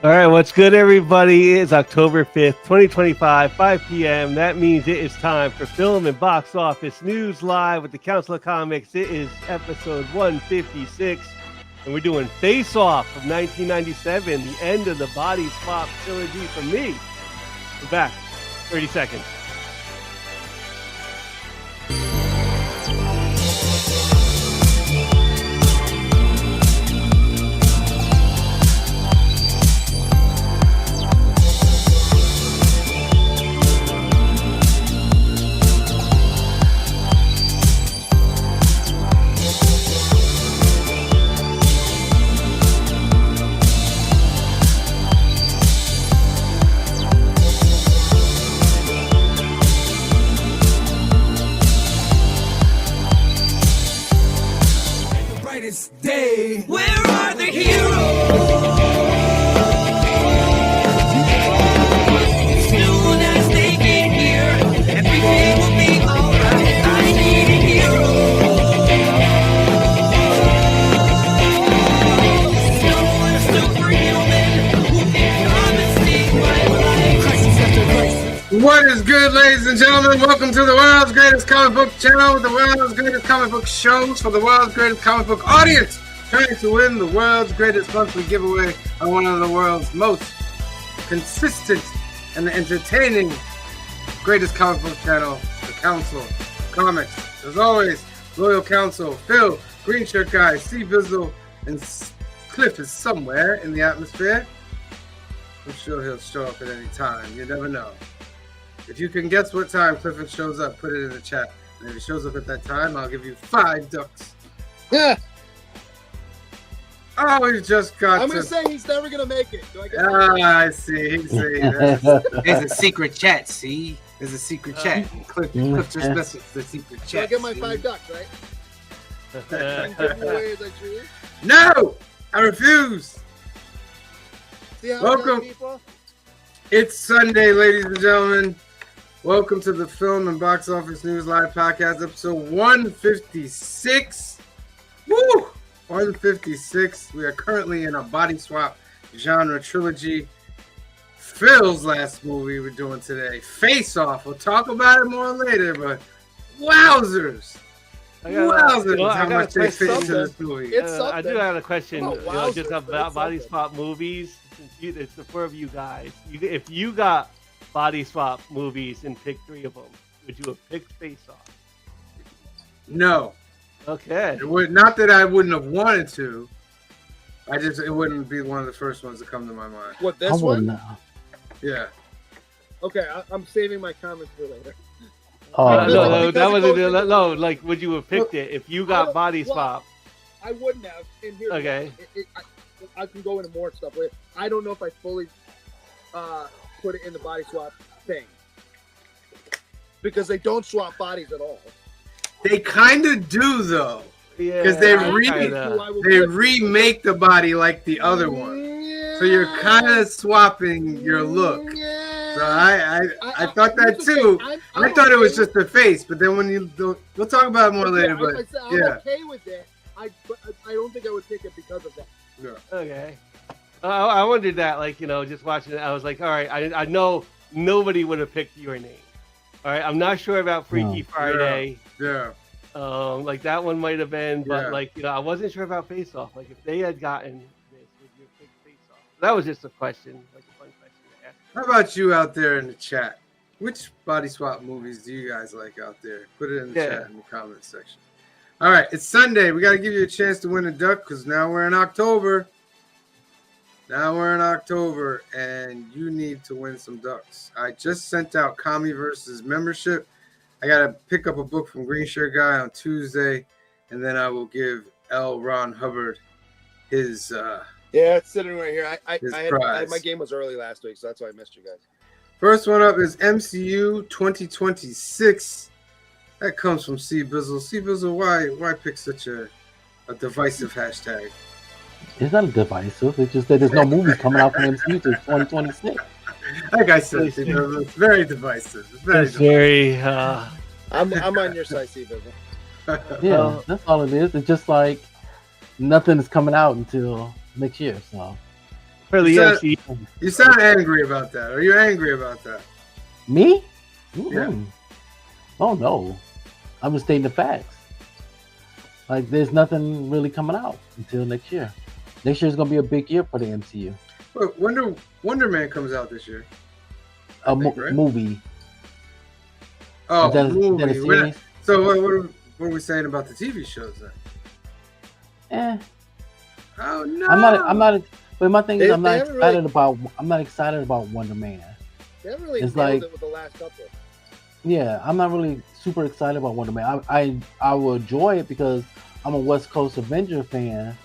All right, what's good, everybody? It's October 5th, 2025, 5 p.m. That means it is time for Film and Box Office News Live with the Council of Comics. It is episode 156, and we're doing Face Off of 1997, the end of the Body Swap trilogy for me. We're back. 30 seconds. Day. Where are the heroes? Soon as they get here, everything will be alright. I need a hero. Someone superhuman who can come and save my life. Crisis after crisis. What is good, ladies and gentlemen? Welcome to the world's greatest comic book channel with the world's greatest comic book shows for the world's greatest comic book audience, trying to win the world's greatest monthly giveaway on one of the world's most consistent and entertaining greatest comic book channel, the Council of Comics. As always, loyal council, Phil, Green Shirt Guy, C. Bizzle, and Cliff is somewhere in the atmosphere. I'm sure he'll show up at any time. You never know. If you can guess what time Clifford shows up, put it in the chat. And if he shows up at that time, I'll give you 5 ducks. Yeah. Oh, we just got. I'm going to say he's never going to make it. Do I get I see. There's a secret chat, see? There's a secret chat. Cliff just messaged the secret chat. Do I get my 5 ducks, right? And give them away as I choose? No! I refuse! See how Welcome. People? It's Sunday, ladies and gentlemen. Welcome to the Film and Box Office News Live Podcast, episode 156. Woo! 156. We are currently in a body swap genre trilogy. Phil's last movie we're doing today, Face Off. We'll talk about it more later, but wowzers! Wowzers! How much they fit into this movie. I do have a question Oh, just about body swap movies. It's the 4 of you guys. If you got body swap movies and picked 3 of them, would you have picked Face Off? No. Okay. It would, not that I wouldn't have wanted to. It wouldn't be one of the first ones to come to my mind. What, this one? Yeah. Okay, I'm saving my comments for later. No, that wasn't no. Like, would you have picked it if you got body swap? I wouldn't have. And here's okay. I can go into more stuff later. I don't know if I fully put it in the body swap thing because they don't swap bodies at all. They kind of do though, because they remake the body like the other one, so you're kind of swapping your look. So I thought that too. I thought it was just the face, but then when we'll talk about it more later. But I'm okay with that. I don't think I would pick it because of that. Yeah. Okay. I wondered that, like, just watching it, I was like, all right, I know nobody would have picked your name. All right, I'm not sure about Freaky Friday. Yeah. Like that one might have been, but I wasn't sure about Face Off. Like if they had gotten this, would you pick Face Off? That was just a question, like a fun question to ask. How about you out there in the chat? Which body swap movies do you guys like out there? Put it in the chat in the comments section. All right, it's Sunday. We got to give you a chance to win a duck because now we're in October. And you need to win some ducks. I just sent out Commieverse's membership. I got to pick up a book from Green Shirt Guy on Tuesday, and then I will give L. Ron Hubbard his it's sitting right here. My game was early last week, so that's why I missed you guys. First one up is MCU 2026. That comes from C. Bizzle. C. Bizzle, why pick such a divisive hashtag? It's not divisive. It's just that there's no movies coming out from MCU till 2026. Like I said, it's very divisive. It's very. I'm on your side, C. Bizzle. Yeah, that's all it is. It's just like nothing is coming out until next year. So for the You said- MCU. You sound angry about that. Are you angry about that? Me? Yeah. Oh no, I'm just stating the facts. Like, there's nothing really coming out until next year. Next year is gonna be a big year for the MCU. Look, Wonder Man comes out this year. I A think, right? movie. Oh, Is that a movie. series? So what are we saying about the TV shows then? Eh, Oh no! I'm not. But my thing is, They- I'm not they haven't excited about. I'm not excited about Wonder Man. They haven't really It's nailed like- it with the last couple. Yeah, I'm not really super excited about Wonder Man. I will enjoy it because I'm a West Coast Avenger fan.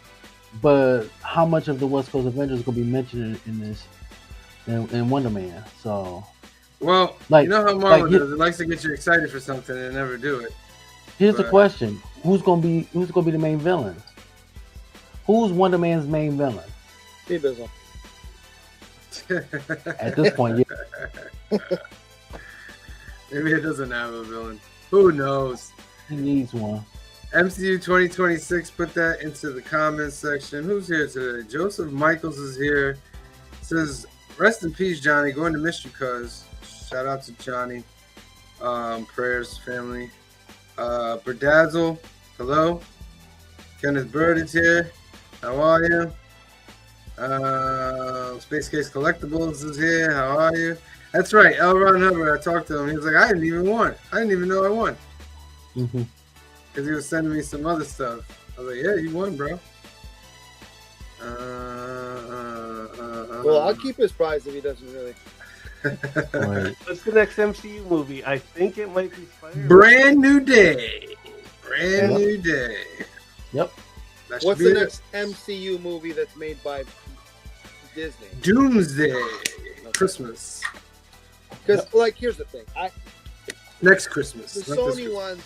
But how much of the West Coast Avengers is gonna be mentioned in Wonder Man? So Well, Like- you know how Marvel like, does. It likes to get you excited for something and never do it. here's the Right. question: Who's gonna be the main villain? Who's Wonder Man's main villain? Steve Bizzle. At this point, yeah, Maybe it doesn't have a villain. Who knows? he needs one. MCU 2026, put that into the comments section. Who's here today? Joseph Michaels is here. Says, rest in peace, Johnny. Going to miss you, cuz. Shout out to Johnny. Prayers, family. Berdazzle, hello. Kenneth Bird is here. How are you? Space Case Collectibles is here. How are you? That's right. L. Ron Hubbard, I talked to him. He was like, I didn't even won. I didn't even know I won. Hmm. Because he was sending me some other stuff. I was like, yeah, you won, bro. Well, I'll keep his prize if he doesn't really. Right. What's the next MCU movie? I think it might be Spider-Man. Brand new day. Brand new day. Yep. That should What's be the it. next MCU movie that's made by Disney? Doomsday. Christmas. Because, like, here's the thing. Next Christmas. The not this Sony Christmas. ones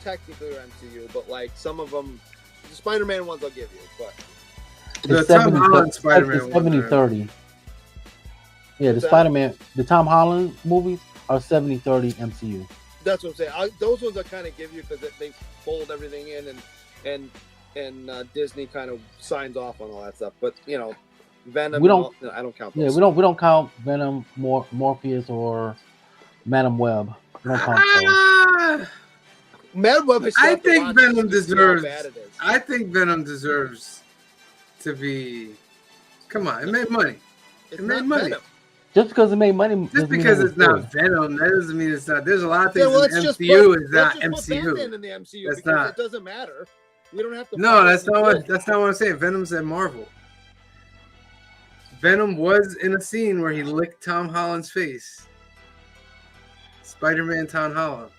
technically are MCU, but like some of them, the Spider-Man ones I'll give you. But The It's Tom 70, Holland Spider-Man it's one, 70-30. Yeah, the What's that? Spider-Man, the Tom Holland movies are 70-30 MCU. that's what I'm saying. Those ones I kind of give you because they fold everything in, and Disney kind of signs off on all that stuff. But you know, Venom. We don't- I don't count Yeah, those. we don't count Venom, Morpheus, or Madam Web. We don't count those. Ah, Mad Web is I have to think watch Venom just to see how deserves. bad it is. I think Venom deserves to be. Come on, it made money. It's it made not money. Venom. Just because it made money, Just doesn't mean because it was it's not good. Venom, that doesn't mean it's not. There's a lot of Yeah, things well, in let's just MCU put, is not let's just put MCU. Batman in the MCU That's because not. it doesn't matter. We don't have to. No, follow that's the not rules. what. That's not what I'm saying. Venom's at Marvel. Venom was in a scene where he licked Tom Holland's face. Spider-Man Tom Holland.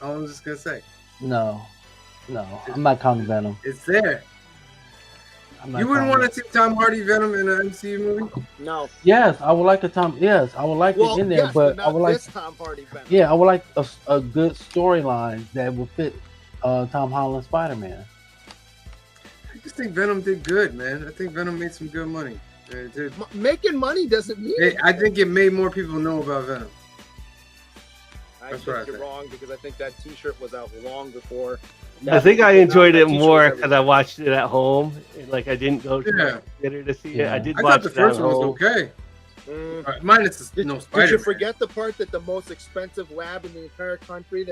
All I'm just gonna say, No, I'm not counting Venom. it's there. I'm not You wouldn't counting want to see Tom Hardy Venom in an MCU movie? No. Yes, I would like a Tom. Yes, I would like Well, it in there, yes, but not I would like. this Tom Hardy Venom. Yeah, I would like a good storyline that would fit Tom Holland Spider-Man. I just think Venom did good, man. I think Venom made some good money. It did. Making money doesn't mean. I think it made more people know about Venom. I That's think what I you're think. wrong because I think that T-shirt was out long before. I think I enjoyed it That T-shirt more was because I watched it at home. Like I didn't go to Yeah. the theater to see it. Yeah. I did I watch thought the it first at one was home. okay. Mm. Minus the, Did, no did Spider-Man. you forget the part that the most expensive lab in the entire country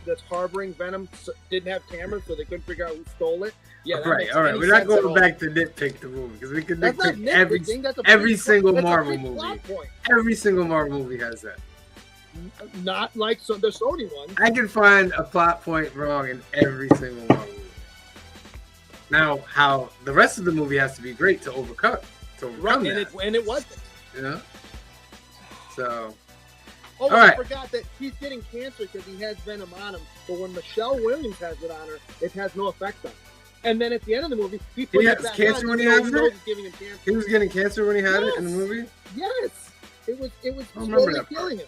that's harboring Venom didn't have cameras, so they couldn't figure out who stole it? Yeah, that Right, makes all right. any We're not sense at going all. back to nitpick the movie because we can That's not nitpick every nitpicking. That's a every big single that's a Marvel big movie. plot point. Every single Marvel movie has that. Not like the Sony one. I can find a plot point wrong in every single Marvel movie. Now, how the rest of the movie has to be great to overcome Right, that. and it wasn't. You know. So Oh, All I right. forgot that he's getting cancer because he has Venom on him. But when Michelle Williams has it on her, it has no effect on her. And then at the end of the movie, he puts has it back cancer on, when he even though has knows it? it's giving him cancer. he was getting cancer when he had it in the Yes. movie. Yes, it was I remember slowly that part. killing him.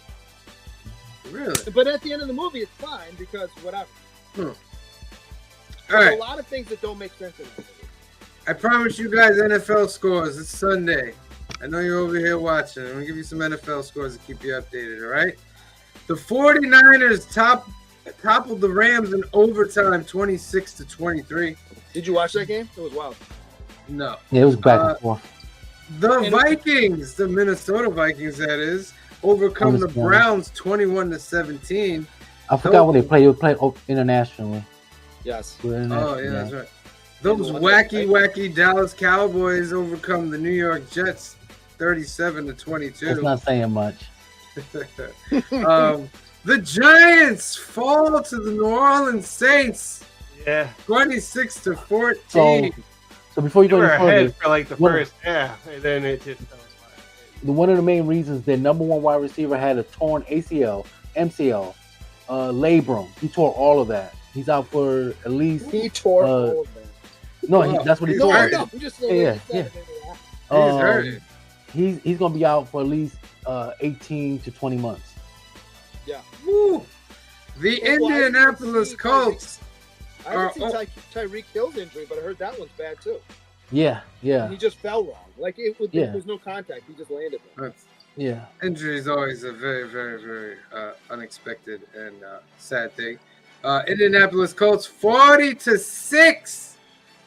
Really? But at the end of the movie, it's fine because whatever. All There's right. a lot of things that don't make sense in the movie. I promise you guys NFL scores. It's Sunday. I know you're over here watching. I'm going to give you some NFL scores to keep you updated, all right? The 49ers toppled the Rams in overtime 26-23. Did you watch that game? It was wild. No. Yeah, it was back and forth. The Vikings, the Minnesota Vikings, that is, overcome the Browns 21-17. I forgot what they played. They played internationally. Yes. Oh, yeah, that's right. Those wacky Dallas Cowboys overcome the New York Jets 37-22. That's not saying much. The Giants fall to the New Orleans Saints. Yeah. 26-14. So before you go any ahead further, for like the first half, and then it just fell apart. One of the main reasons their number one wide receiver had a torn ACL, MCL, labrum. He tore all of that. He's out for at least. He tore all of that. No, that's what he tore. No, I'm just He's hurt. He's gonna be out for at least 18 to 20 months. Yeah. Woo. The Indianapolis Colts. I haven't seen Tyreek Hill's injury, but I heard that one's bad too. Yeah. He just fell wrong. Like it was no contact. He just landed there. Yeah. Injury is always a very, very, very unexpected and sad thing. Indianapolis Colts 40-6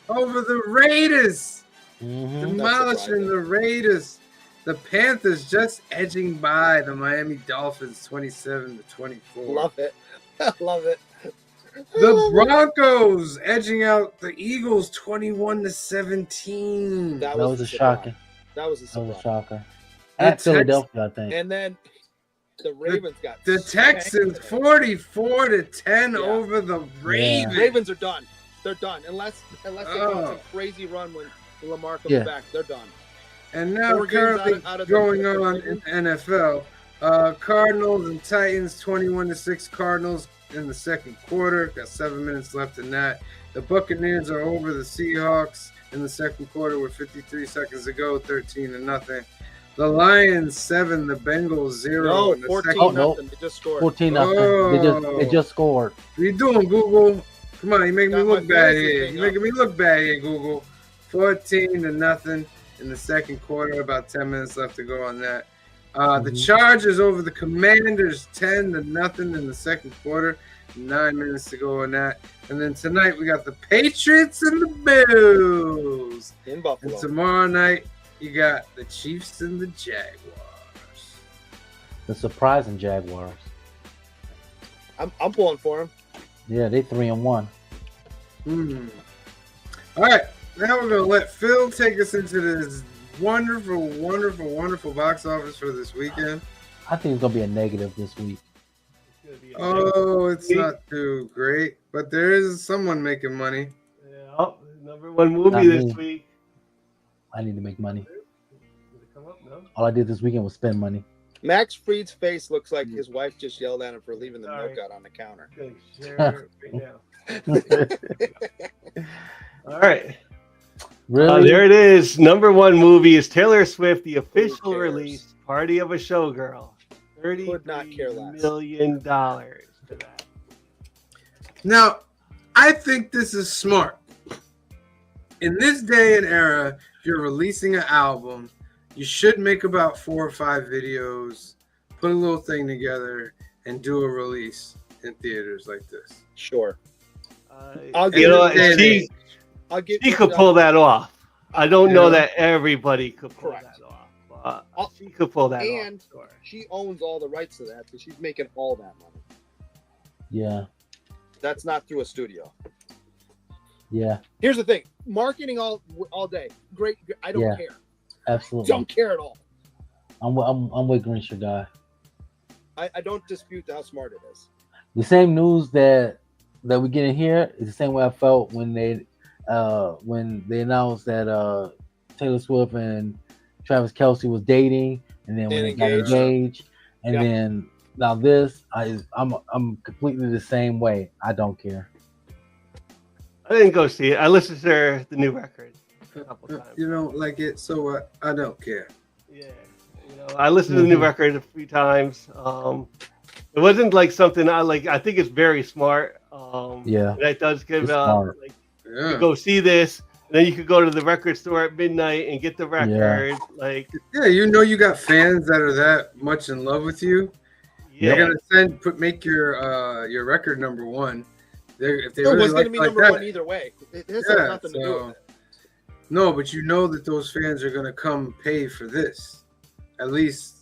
over the Raiders. Demolishing the Raiders. The Panthers just edging by the Miami Dolphins 27-24. Love it. Love it. The Broncos edging out the Eagles 21-17. That was a shocking. That was a shocker. At Philadelphia, I think. And then the Ravens got the Texans 44-10 over the Ravens. Yeah. Ravens are done. They're done unless they go on a crazy run when Lamar comes back. They're done. And now currently going on in the NFL, Cardinals and Titans 21-6 Cardinals in the second quarter. Got 7 minutes left in that. The Buccaneers are over the Seahawks in the second quarter with 53 seconds to go, 13-0. The Lions 7, the Bengals 0. No, 14-0. They just scored. 14-0. They just scored. What are you doing, Google? Come on, you making me look bad here. You're making me look bad here, Google. 14-0 in the second quarter. About 10 minutes left to go on that. The Chargers over the Commanders 10-0 in the second quarter. 9 minutes to go on that. And then tonight we got the Patriots and the Bills. In Buffalo. And tomorrow night you got the Chiefs and the Jaguars. The surprising Jaguars. I'm pulling for them. Yeah, they 3-1. All right, now we're gonna let Phil take us into this wonderful, wonderful, wonderful box office for this weekend. I think it's gonna be a negative this week. Oh, it's not too great, but there is someone making money. Yeah, number one movie this week. I need to make money. All I did this weekend was spend money. Max Fried's face looks like his wife just yelled at him for leaving the milk out on the counter. All right. Really? There it is. Number one movie is Taylor Swift, the official release, Party of a Showgirl. $33 million for that. Now, I think this is smart. In this day and era, if you're releasing an album, you should make about 4 or 5 videos, put a little thing together, and do a release in theaters like this. Sure. She could pull that off. I don't know that everybody could pull that off. She could pull that off. And she owns all the rights to that, so she's making all that money. Yeah. That's not through a studio. Yeah. Here's the thing: marketing all day, great. I don't care. Absolutely. Don't care at all. I'm with Grinch, guy. I don't dispute how smart it is. The same news that we get in here is the same way I felt when they announced that Taylor Swift and Travis Kelce was dating, and then when they got engaged, and then now this, I'm completely the same way. I don't care. I didn't go see it. I listened to the new record a couple times. You don't like it, so what? I don't care. Yeah, I listened to the new record a few times. It wasn't like something I like. I think it's very smart. That does give you go see this. Then you could go to the record store at midnight and get the record. You got fans that are that much in love with you. Yeah. They're gonna make your record number one. If they really was going to be number one either way. It has nothing to do with it. No, but you know that those fans are gonna come pay for this. At least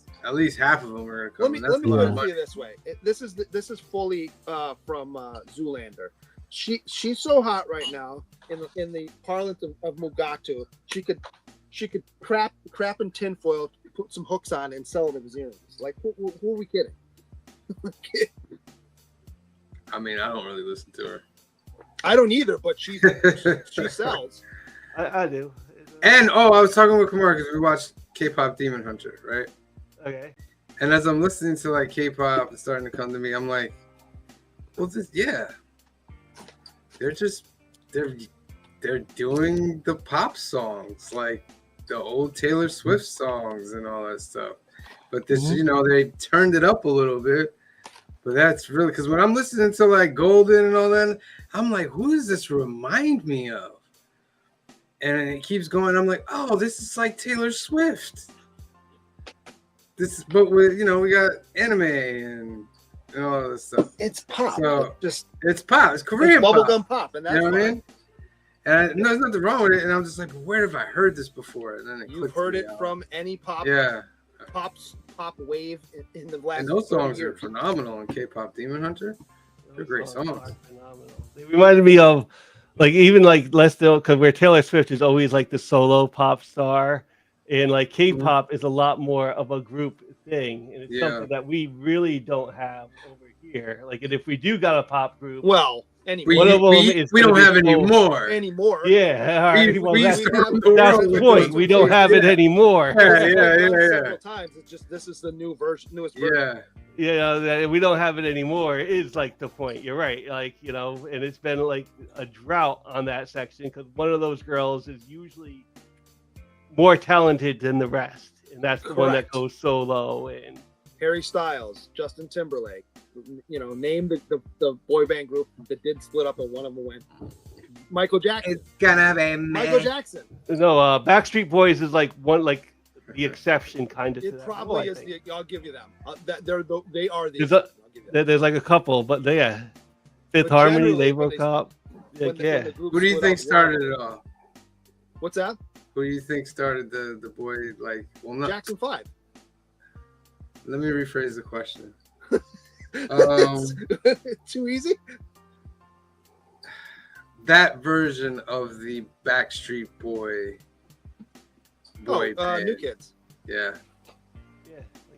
half of them are gonna come. Let me a put lot it of to you this way. This is fully from Zoolander. She's so hot right now in the parlance of Mugatu. She could crap in tinfoil, put some hooks on, and sell it as earrings. Like who are we kidding? I mean, I don't really listen to her. I don't either, but she sells. I do. And I was talking with Kamara because we watched K-pop Demon Hunter, right? Okay. And as I'm listening to like K-pop and starting to come to me, I'm like, well, they're doing the pop songs, like the old Taylor Swift songs and all that stuff. But this, they turned it up a little bit. But that's really because when I'm listening to like Golden and all that, I'm like, who does this remind me of? And it keeps going. I'm like, oh, this is like Taylor Swift. But with we got anime and all this stuff. It's pop. So it's pop. It's Korean bubblegum pop, and that's what fine. I mean. And there's nothing wrong with it. And I'm just like, where have I heard this before? And then you've heard it from any pop. Yeah. Pop wave in the last. And those songs years. are phenomenal in K-pop Demon Hunter. They're great songs. They reminded me of even less though, because where Taylor Swift is always like the solo pop star, and like K-pop is a lot more of a group thing, and it's something that we really don't have over here. Like, and if we do got a pop group, well, we don't have any more. Yeah, all right. Well, that's the point. We don't have it anymore. Yeah. Several times. It's just this is the newest version. Yeah, we don't have it anymore. Is like the point. You're right. Like, and it's been like a drought on that section because one of those girls is usually more talented than the rest, and that's the one that goes solo. And Harry Styles, Justin Timberlake. Name the boy band group that did split up, and one of them went. Michael Jackson. It's gonna be Michael Jackson. No, Backstreet Boys is like the exception kind of. It probably is. I'll give you them. They are the. There's like a couple, but Fifth Harmony, they broke up. Who do you think started it all? What's that? Who do you think started the boy Jackson 5? Let me rephrase the question. Too easy. That version of the Backstreet Boy band. New Kids. Yeah.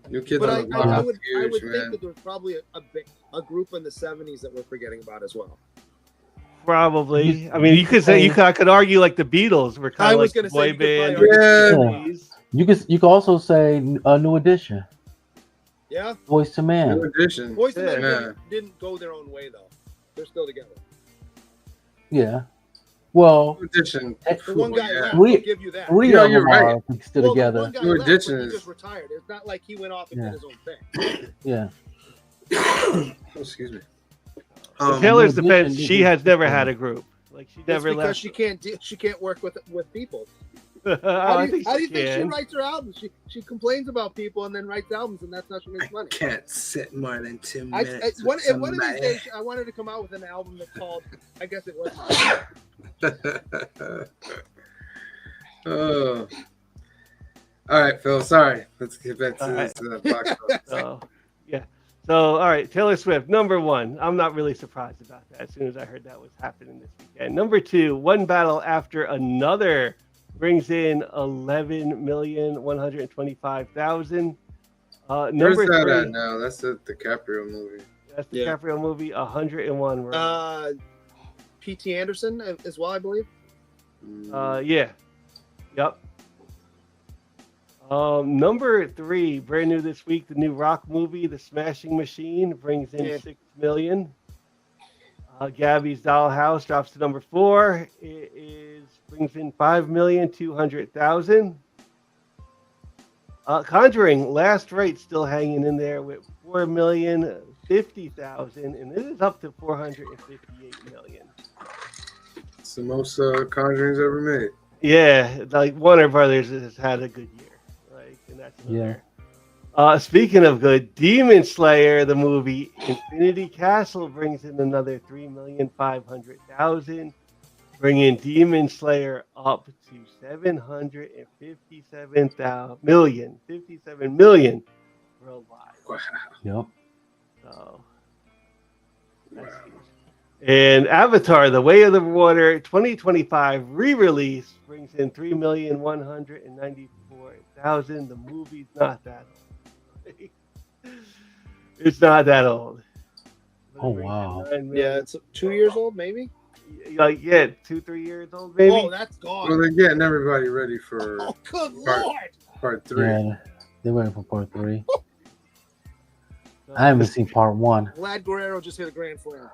New Kids But on the Block. I would Huge, think man. that there was probably a group in the 70s that we're forgetting about as well. Probably. I mean, you could say I could argue like the Beatles were kind of like the boy band. You could also say New Edition. Yeah. Voice to Man. New Edition. Voice to Man didn't go their own way though. They're still together. Yeah. Well, New Edition. The one guy left. I'll give you that. Three of them are still together. New Edition is just retired. It's not like he went off and did his own thing. Yeah. Excuse me. In Taylor's defense, she has never had a group. Like she never left. Because she can't work with people. How do you think she writes her albums? She complains about people and then writes albums, and that's how she makes money. I can't sit more than 2 minutes. One of these days, I wanted to come out with an album that's called, I guess it was. Oh. All right, Phil. Sorry. Let's get back to this box. So, all right, Taylor Swift, number 1. I'm not really surprised about that as soon as I heard that was happening this weekend. Number 2, One Battle After Another brings in 11,125,000. Where's that at now? That's the DiCaprio movie. That's the DiCaprio movie, 101. P.T. Anderson as well, I believe. Yeah. Yep. Number 3, brand new this week, the new rock movie, The Smashing Machine, brings in 6 million. Gabby's Dollhouse drops to number 4. It brings in 5,200,000. Conjuring, Last Right, still hanging in there with 4,050,000, and it is up to 458 million. It's the most Conjurings ever made. Yeah, like Warner Brothers has had a good year. And that's another. Speaking of good, Demon Slayer, the movie Infinity Castle, brings in another 3,500,000. bringing Demon Slayer up to 57 million worldwide. Wow. Yep. So that's huge. And Avatar: The Way of the Water 2025 re-release brings in 3,194,000. The movie's not that old. It's not that old. Oh, wow. Yeah, it's 2 years old, maybe. Like 2-3 years old, maybe. Oh, that's Well, gone. they're getting everybody ready for Oh, good Part- lord! part 3. Yeah, they're waiting for part 3. I haven't seen part 1. Vlad Guerrero just hit a grand slam.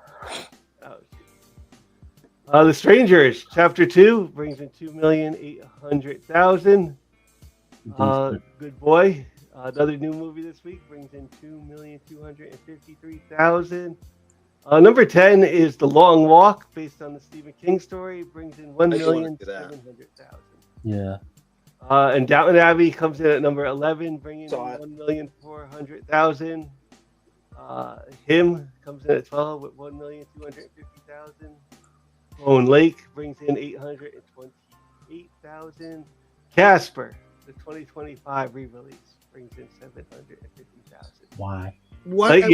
The Strangers Chapter 2 brings in 2,800,000. Good boy. Another new movie this week brings in 2,253,000. Number 10 is The Long Walk, based on the Stephen King story, brings in 1,700,000. Yeah. And Downton Abbey comes in at number 11, bringing in Saw it. 1,400,000. Him comes in at 12 with 1,250,000. Bone Lake brings in 828,000. Casper, the 2025 re-release, brings in 750,000. Why? What? I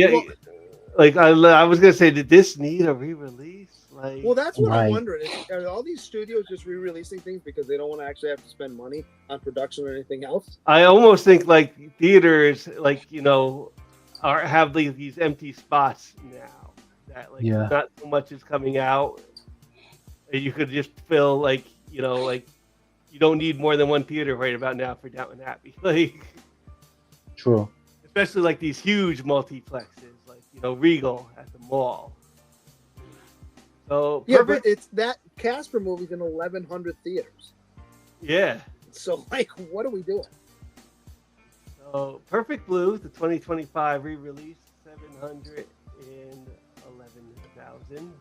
was gonna say, did this need a re-release? Well, that's what I'm Right. wondering. Are all these studios just re-releasing things because they don't want to actually have to spend money on production or anything else? I almost think like theaters, have these empty spots now that Yeah. not so much is coming out. And you could just fill you don't need more than one theater right about now for Downton Abbey. True. Especially these huge multiplexes, Regal at the mall. So Yeah, Perfect, but it's that Casper movie's in 1,100 theaters. yeah. So, what are we doing? So Perfect Blue, the 2025 re-release, 711,000.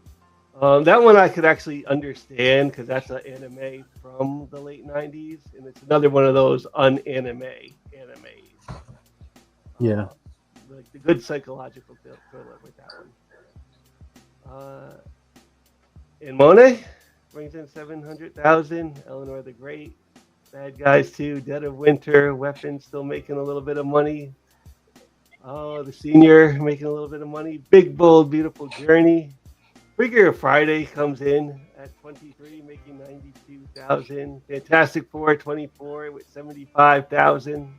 That one I could actually understand because that's an anime from the late 90s, and it's another one of those unanime animes. Yeah. Like the good psychological thriller with that one. And Monet brings in 700,000. Eleanor the Great, Bad Guys 2, Dead of Winter, Weapons still making a little bit of money. The Senior making a little bit of money. Big Bold Beautiful Journey. Figure Friday comes in at 23, making 92,000. Fantastic Four 24 with 75,000.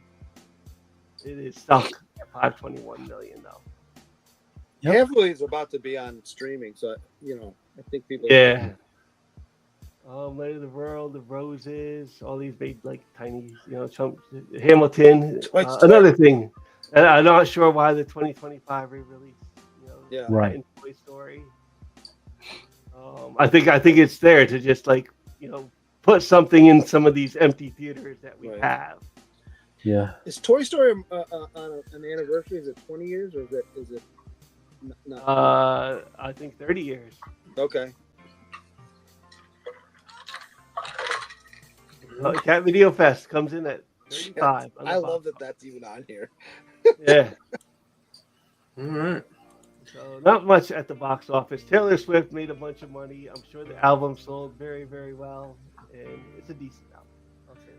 It is stuck at 521 million though. Yep. Halfway is about to be on streaming, so I think people. Yeah. Light of the World, The Roses, all these big tiny, chunks. Hamilton. Toy Story. Another thing, and I'm not sure why the 2025 re-release. Yeah. Right. In Toy Story. I think it's there to just put something in some of these empty theaters that we Right. have. Yeah. Is Toy Story on an anniversary? Is it 20 years or is it not? I think 30 years. Okay. Cat Video Fest comes in at 35. on the I box love that that's even on here. Yeah. All right. So not much at the box office. Taylor Swift made a bunch of money. I'm sure the album sold very, very well, and it's a decent album. I'll say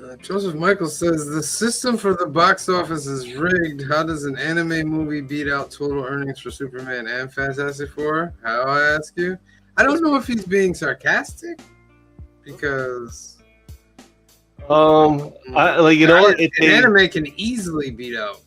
that. Joseph Michael says the system for the box office is rigged. How does an anime movie beat out total earnings for Superman and Fantastic Four? How, I ask you? I don't know if he's being sarcastic because An anime can easily beat out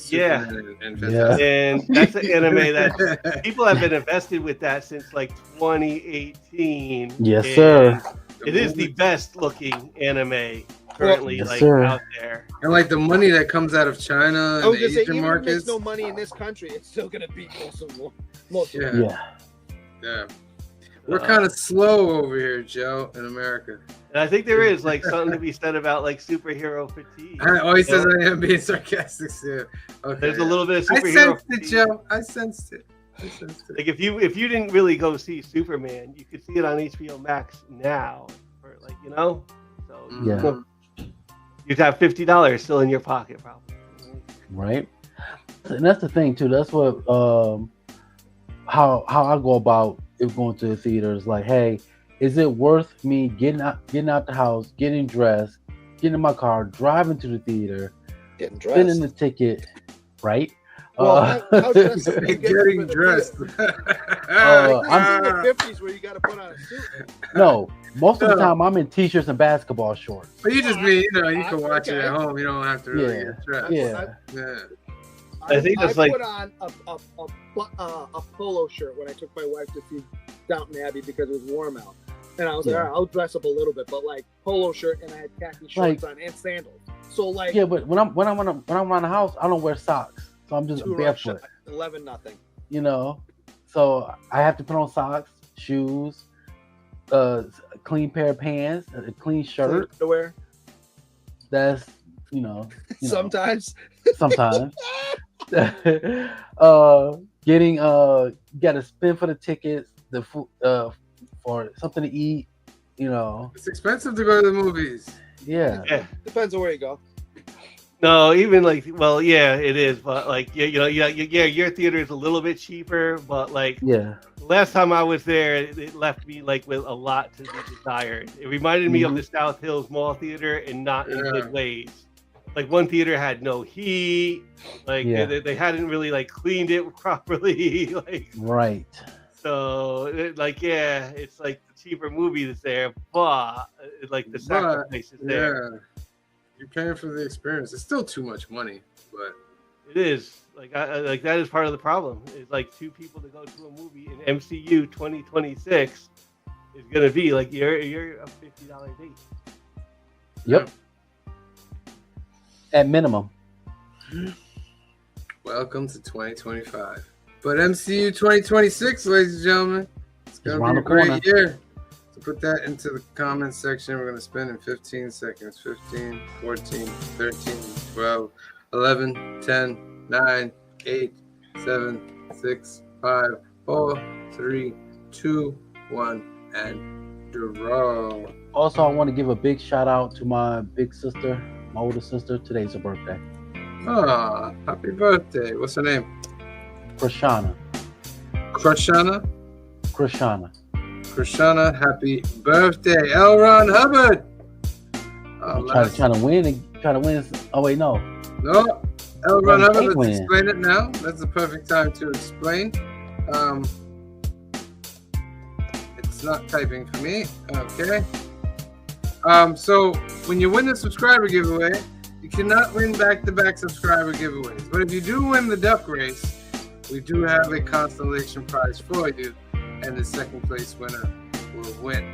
Yeah. Superman and Yeah. Fantastic. and that's an anime that people have been invested with that since 2018. Yes, and sir. It is the best looking anime currently Yes, sir. out there. And the money that comes out of China I and was the gonna say, Asian even if it makes markets. no money in this country, it's still gonna beat most of Yeah. them. Yeah. Yeah. We're kind of slow over here, Joe, in America. And I think there is something to be said about superhero fatigue. He says I am being sarcastic too. Okay. There's a little bit of I superhero sensed it, fatigue. Joe. I sensed it. If you didn't really go see Superman, you could see it on HBO Max now for So Yeah. you'd have $50 still in your pocket probably. Right. And that's the thing too. That's what how I go about it going to the theaters. Like, hey, is it worth me getting out the house, getting dressed, getting in my car, driving to the theater, Getting spending dressed. the ticket, right? Well, how dressed do you get Getting for the dressed. theater? Like, this is in the 50s where you got to put on a suit. No, most of the time I'm in t-shirts and basketball shorts. But you just mean, you can watch it Okay. at home. You don't have to really Yeah. get dressed. Yeah. Yeah. I think that's like- put on a polo shirt when I took my wife to see Downton Abbey because it was warm out, and I was like, Yeah. all right, I'll dress up a little bit, but like polo shirt, and I had khaki shorts on and sandals. So like, Yeah, but when I'm around the house, I don't wear socks, so I'm just 2 barefoot. 11-0. You know, so I have to put on socks, shoes, a clean pair of pants, a clean shirt. Underwear. That's you know Sometimes. sometimes. Getting you got to spend for the tickets, the food, for something to eat. You know, It's expensive to go to the movies. yeah. Yeah. Depends on where you go. No, even like, well, yeah, it is, but like, your theater is a little bit cheaper, but like, Yeah. last time I was there, it left me like with a lot to be desired. It reminded me of the South Hills Mall Theater, and not in good ways. Like, one theater had no heat, like they hadn't really like cleaned it properly, like Right. so it's like the cheaper movie that's there, but like the sacrifice is there. Yeah. You're paying for the experience. It's still too much money, but It is like like that is part of the problem. It's like 2 people to go to a movie in MCU 2026 is gonna be like you're a $50 date. Yep. At minimum. welcome to 2025. But MCU 2026, ladies and gentlemen, it's going to around be a the corner. great year. So put that into the comments section. We're going to spend in 15 seconds. 15, 14, 13, 12, 11, 10, 9, 8, 7, 6, 5, 4, 3, 2, 1, and draw. Also, I want to give a big shout out to my big sister, my older sister. Today's her birthday. Ah, happy birthday. What's her name? Krishana. Krishana? Krishana. Happy birthday. L. Ron Hubbard. Oh, Trying to win. Oh wait, no. No, L. Ron Well, Hubbard, can't let's win. explain it now. That's the perfect time to explain. It's not typing for me. Okay. So when you win the subscriber giveaway, you cannot win back-to-back subscriber giveaways. But if you do win the duck race, we do have a constellation prize for you, and the second place winner will win.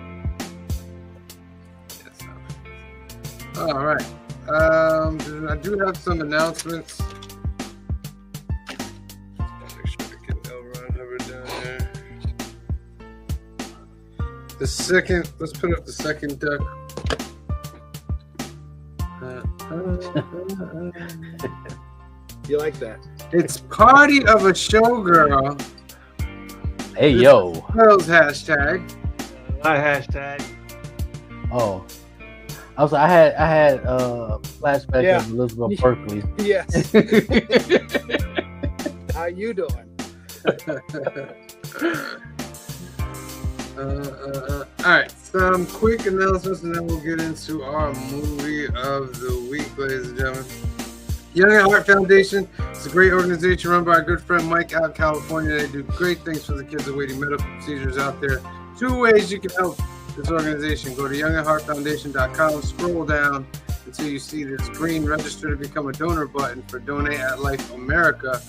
Yes, all right. I do have some announcements. Make sure to get L. Ron Hubbard down there. Let's put up the second duck. You like that? It's Party of a Showgirl. Hey yo. Girls hashtag. My hashtag. Oh. I had flashback Yeah. of Elizabeth Berkley. Yes. How you doing? All right, some quick announcements, and then we'll get into our movie of the week, ladies and gentlemen. Young at Heart Foundation is a great organization run by our good friend Mike out in California. They do great things for the kids awaiting medical procedures out there. 2 ways you can help this organization. Go to youngatheartfoundation.com, scroll down until you see this green register to become a donor button for Donate at Life America.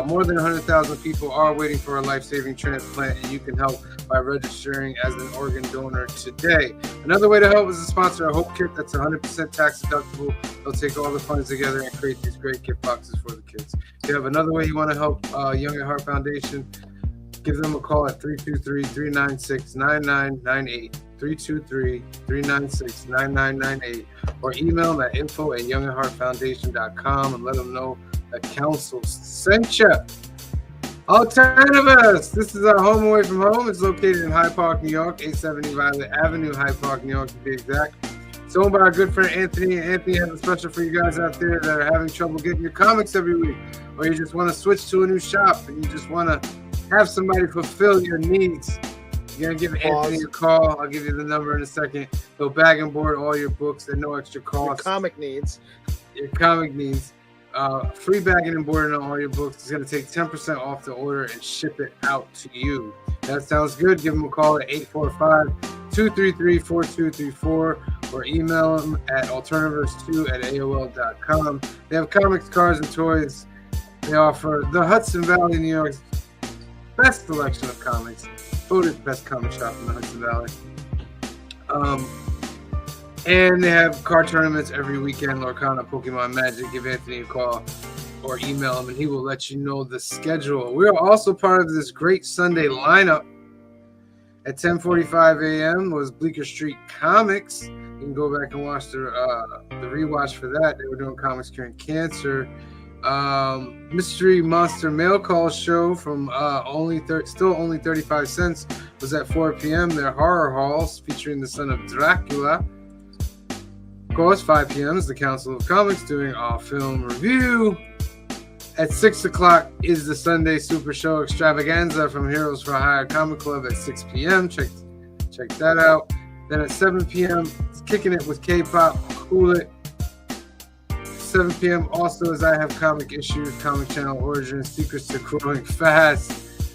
More than 100,000 people are waiting for a life-saving transplant, and you can help by registering as an organ donor today. Another way to help is to sponsor a Hope Kit that's 100% tax deductible. They'll take all the funds together and create these great gift boxes for the kids. If you have another way you want to help Young at Heart Foundation, give them a call at 323-396-9998, 323-396-9998, or email them at info@youngatheartfoundation.com and let them know that Council sent you. Alternativist. This is our home away from home. It's located in Hyde Park, New York, 870 Violet Avenue, Hyde Park, New York to be exact. It's owned by our good friend Anthony. And Anthony has a special for you guys out there that are having trouble getting your comics every week, or you just want to switch to a new shop and you just want to have somebody fulfill your needs. You're gonna give Anthony a call. I'll give you the number in a second. He'll bag and board all your books at no extra cost. Your comic needs. Free bagging and boarding on all your books. It's gonna take 10% off the order and ship it out to you. That sounds good. Give them a call at 845-233-4234 or email them at alternaverse2@aol.com. They have comics, cars, and toys. They offer the Hudson Valley, New York's best selection of comics. Voted best comic shop in the Hudson Valley. And they have card tournaments every weekend. Lorcana, Pokemon, Magic. Give Anthony a call or email him, and he will let you know the schedule. We are also part of this great Sunday lineup. At 10:45 a.m. was Bleecker Street Comics. You can go back and watch the rewatch for that. They were doing Comics Curing Cancer. Mystery Monster Mail Call show from only 35 cents was at 4 p.m. Their horror halls featuring the son of Dracula. Of course, 5 p.m. is the Council of Comics doing our film review. At 6 o'clock is the Sunday Super Show Extravaganza from Heroes for Hire Comic Club at 6 p.m. Check that out. Then at 7 p.m., it's Kicking It with K-Pop. Cool it. 7 p.m. also is I Have Comic Issues, Comic Channel Origins, Secrets to Growing Fast,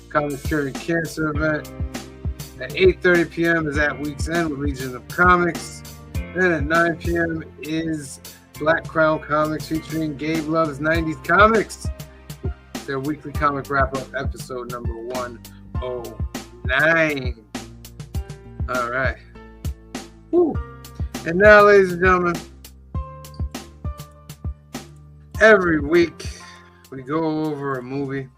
Comic Curing Cancer event. At 8:30 p.m. is At Week's End with Legion of Comics. Then at 9 p.m. is Black Crown Comics featuring Gabe Loves 90s Comics. Their weekly comic wrap-up episode number 109. All right. Woo. And now, ladies and gentlemen, every week we go over a movie.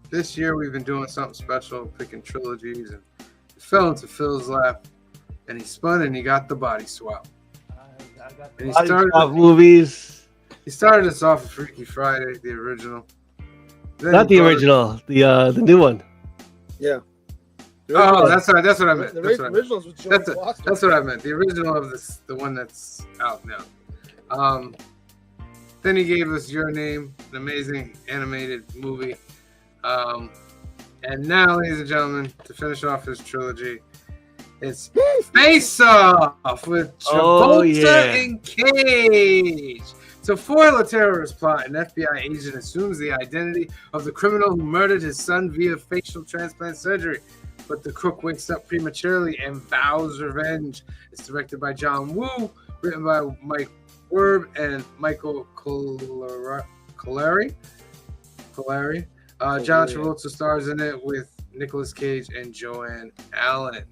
This year we've been doing something special, picking trilogies, and it fell into Phil's lap, and he spun and he got the body swap. And he started movies. He started us off with Freaky Friday, the original. Then Not the original, the new one. Yeah. Oh, that's what I meant. The That's what I meant. originals with George Foster. That's what I meant. The original of this, the one that's out now. Then he gave us Your Name, an amazing animated movie. And now, ladies and gentlemen, to finish off his trilogy, it's Face Off with Travolta and Cage. To foil a terrorist plot, an FBI agent assumes the identity of the criminal who murdered his son via facial transplant surgery. But the crook wakes up prematurely and vows revenge. It's directed by John Woo, written by Mike Werb and Michael Colari. John Travolta stars in it with Nicolas Cage and Joanne Allen.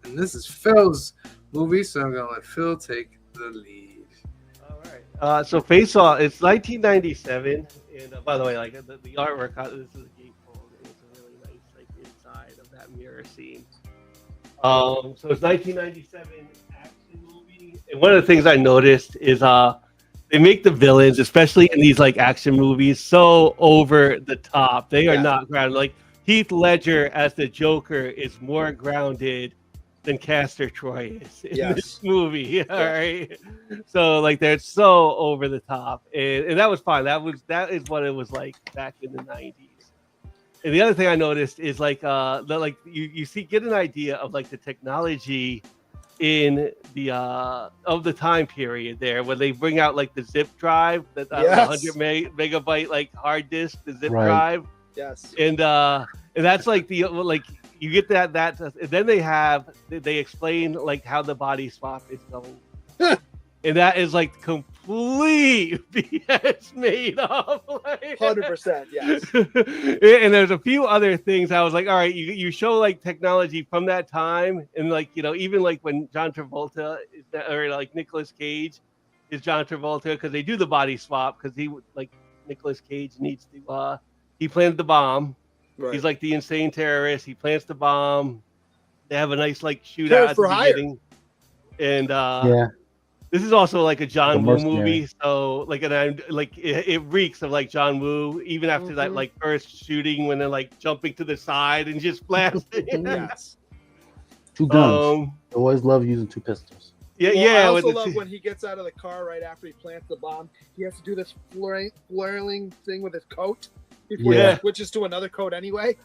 And this is Phil's movie, so I'm going to let Phil take the lead. All right. So Face Off, it's 1997. And by the way, like the artwork, this is a gatefold. It's a really nice like inside of that mirror scene. So it's 1997 action movie. And one of the things I noticed is they make the villains, especially in these like action movies, so over the top. They are not grounded. Like Heath Ledger as the Joker is more grounded than Castor Troy is in this movie. All right. So like they're so over the top. And that was fine. That is what it was like back in the 90s. And the other thing I noticed is like you get an idea of like the technology in the of the time period there when they bring out like the zip drive, that 100 megabyte like hard disk, the zip drive. Yes. And that's like the like you get that and then they explain like how the body swap is going. And that is like complete BS made up. 100%, yes. And there's a few other things I was like, all right, you show like technology from that time, and like even like when John Travolta or like Nicolas Cage is John Travolta, because they do the body swap because Nicolas Cage needs to he planted the bomb. Right. He's like the insane terrorist. He plants the bomb. They have a nice like shootout at the beginning. And this is also like a John Woo movie, so like, and I'm like, it reeks of like John Woo, even after that like first shooting when they're like jumping to the side and just blasting. Yes. 2 guns. I always love using 2 pistols. Yeah, I also love when he gets out of the car right after he plants the bomb. He has to do this flailing thing with his coat before he switches to another coat anyway.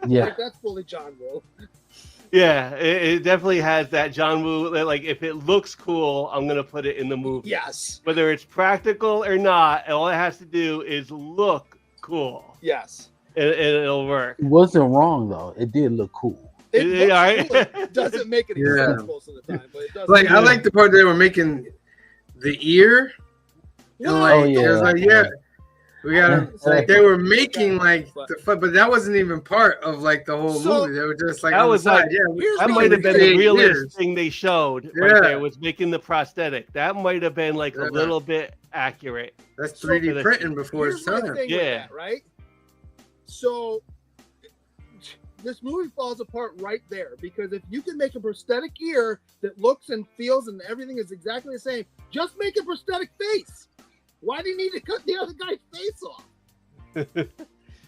Yeah, like, that's fully John Woo. Yeah, it definitely has that John Woo. Like, if it looks cool, I'm gonna put it in the movie. Yes. Whether it's practical or not, all it has to do is look cool, Yes. and it'll work. It wasn't wrong though. It did look cool. It looks all right. cool. It doesn't make any Yeah. sense most of the time, but it does. Like I like the part they were making the ear, and Well, like Oh, it was yeah. like yeah, we gotta It's like like- they were making like But- the fun, but that wasn't even part of like the whole So- movie. They were just like That on the was side. like- Yeah, Here's That the might have been the create realest ears. thing they showed Yeah. right there, was making the prosthetic. That might have been like a Yeah. little bit accurate. that's So- 3D printing before its Here's my time. thing Yeah. with that, right? So this movie falls apart right there because if you can make a prosthetic ear that looks and feels and everything is exactly the same, just make a prosthetic face. Why do you need to cut the other guy's face off?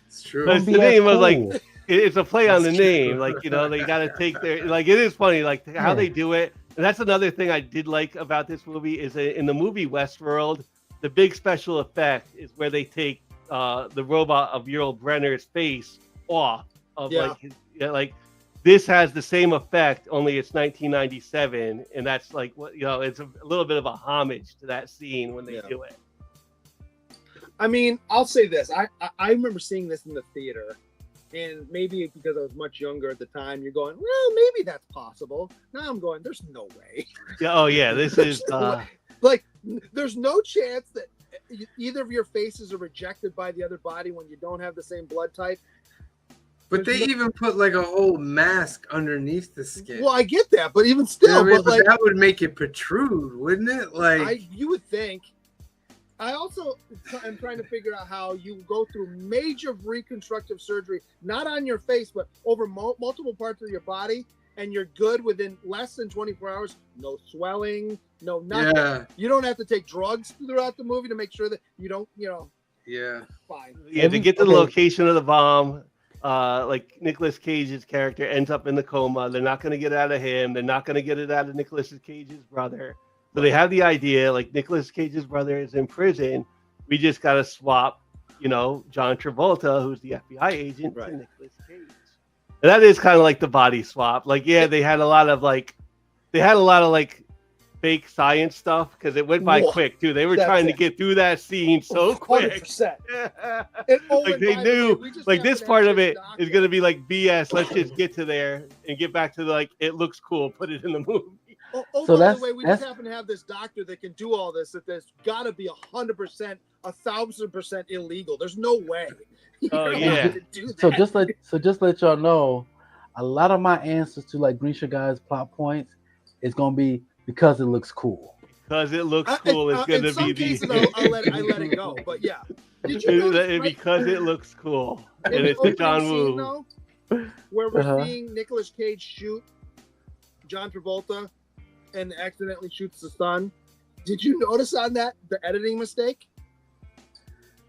It's true. But the Be name was cool. like, it's a play on the That's true. name. Like, you know, they got to take their, like, it is funny, like how Yeah. they do it. And that's another thing I did like about this movie is in the movie Westworld, the big special effect is where they take the robot of Yul Brenner's face off of Yeah. like, his, like this has the same effect, only it's 1997. And that's like, what, you know, it's a little bit of a homage to that scene when they Yeah. do it. I mean, I'll say this. I remember seeing this in the theater, and maybe because I was much younger at the time, you're going, well, maybe that's possible. Now I'm going, there's no way. Yeah. Oh yeah. This is, Like, there's no chance that either of your faces are rejected by the other body when you don't have the same blood type. But they even put like a whole mask underneath the skin. Well, I get that, but even You know still, what I mean? but But like, that would make it protrude, wouldn't it? Like, you would think. I also am trying to figure out how you go through major reconstructive surgery, not on your face, but over multiple parts of your body, and you're good within less than 24 hours. No swelling, no nothing. yeah, You don't have to take drugs throughout the movie to make sure that you don't, yeah. fine. yeah, to get to the Okay. location of the bomb, like Nicolas Cage's character ends up in the coma. They're not going to get it out of him. They're not going to get it out of Nicolas Cage's brother. So they have the idea, like Nicolas Cage's brother is in prison. We just got to swap, John Travolta, who's the FBI agent, Right. to Nicolas Cage. And that is kind of like the body swap. Like, yeah, they had a lot of fake science stuff because it went by Whoa. quick too. They were That's trying to it. get through that scene so quick. 100%. like And, they by the knew, way, we just like happened this to part have of this it doctor. is going to be like BS. Let's just get to there and get back to the, like, it looks cool. Put it in the movie. So By that's- the way, we just that's- happen to have this doctor that can do all this. That there's got to be 100%, 1,000% illegal. There's no way. You're Oh, allowed yeah. to do that. So just let y'all know, a lot of my answers to like Grisha Guy's plot points is gonna be because it looks cool. Because it looks cool. It's going in to some be cases, the. I let it go. But yeah, did you notice, right, because it looks cool. in And the it's the opening John scene, Woo. though, where we're Uh-huh. seeing Nicolas Cage shoot John Travolta and accidentally shoots the son? Did you notice on that the editing mistake?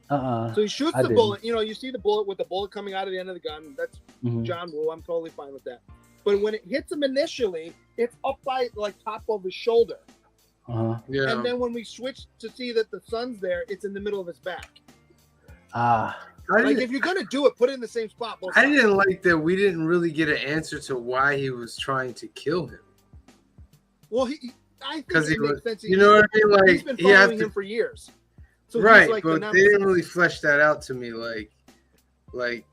So he shoots I the didn't. bullet. You see the bullet with the bullet coming out of the end of the gun. That's Mhm. John Woo. I'm totally fine with that. But when it hits him initially, it's up by like top of his shoulder. Yeah. And then when we switch to see that the sun's there, it's in the middle of his back. I Like didn't, if you're gonna do it, put it in the same spot. Both I sides. didn't like that we didn't really get an answer to why he was trying to kill him. Well, I think Because it he makes was, sense. you know what I mean? He's been Like, he had following him to, for years. So he's right, like the but they nemesis. didn't really flesh that out to me. Like,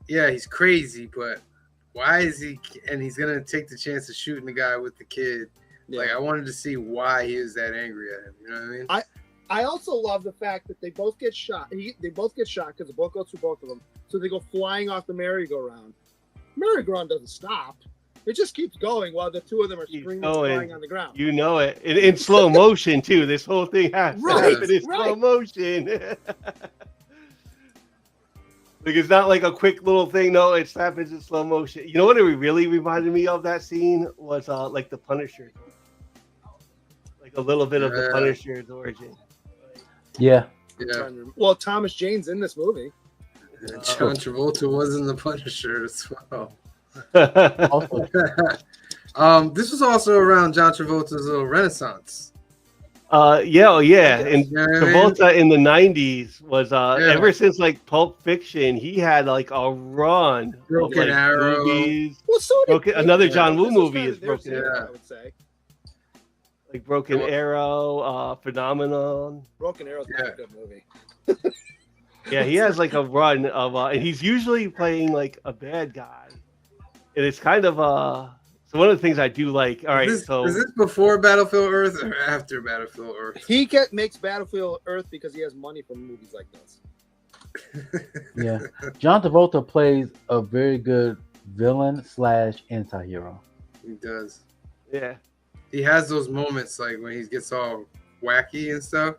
yeah, he's crazy, but why is he? And he's gonna take the chance of shooting the guy with the kid. Yeah. Like, I wanted to see why he was that angry at him. You know what I mean? I also love the fact that they both get shot. They both get shot because the bullet goes through both of them. So they go flying off the merry-go-round. Merry-go-round doesn't stop. It just keeps going while the two of them are Keeps screaming, going. flying on the ground. You know it. In slow motion, too. This whole thing has to Right, happen in slow right. motion. Like, it's not like a quick little thing. No, it happens in slow motion. You know what it really reminded me of that scene was like the Punisher. Like a little bit of the Yeah. Punisher's origin. Yeah. Yeah. Well, Thomas Jane's in this movie. And John Travolta wasn't the Punisher as well. Also, This was also around John Travolta's little renaissance. Yeah, oh yeah, and You know what I mean? Travolta in the '90s was Yeah. ever since like Pulp Fiction, he had like a run of Broken like Arrow. movies. Well, so did Another Yeah. John Woo This was movie kind is of their Broken zero, Arrow, I would say. like Broken Yeah. Arrow, Phenomenon. Broken Arrow's not Yeah. a good movie. Yeah, he has like a run of, and he's usually playing like a bad guy, and it's kind of So one of the things I do like. All right, Is so this before Battlefield Earth or after Battlefield Earth? He makes Battlefield Earth because he has money from movies like this. Yeah, John Travolta plays a very good villain / anti-hero. He does. yeah, He has those moments like when he gets all wacky and stuff.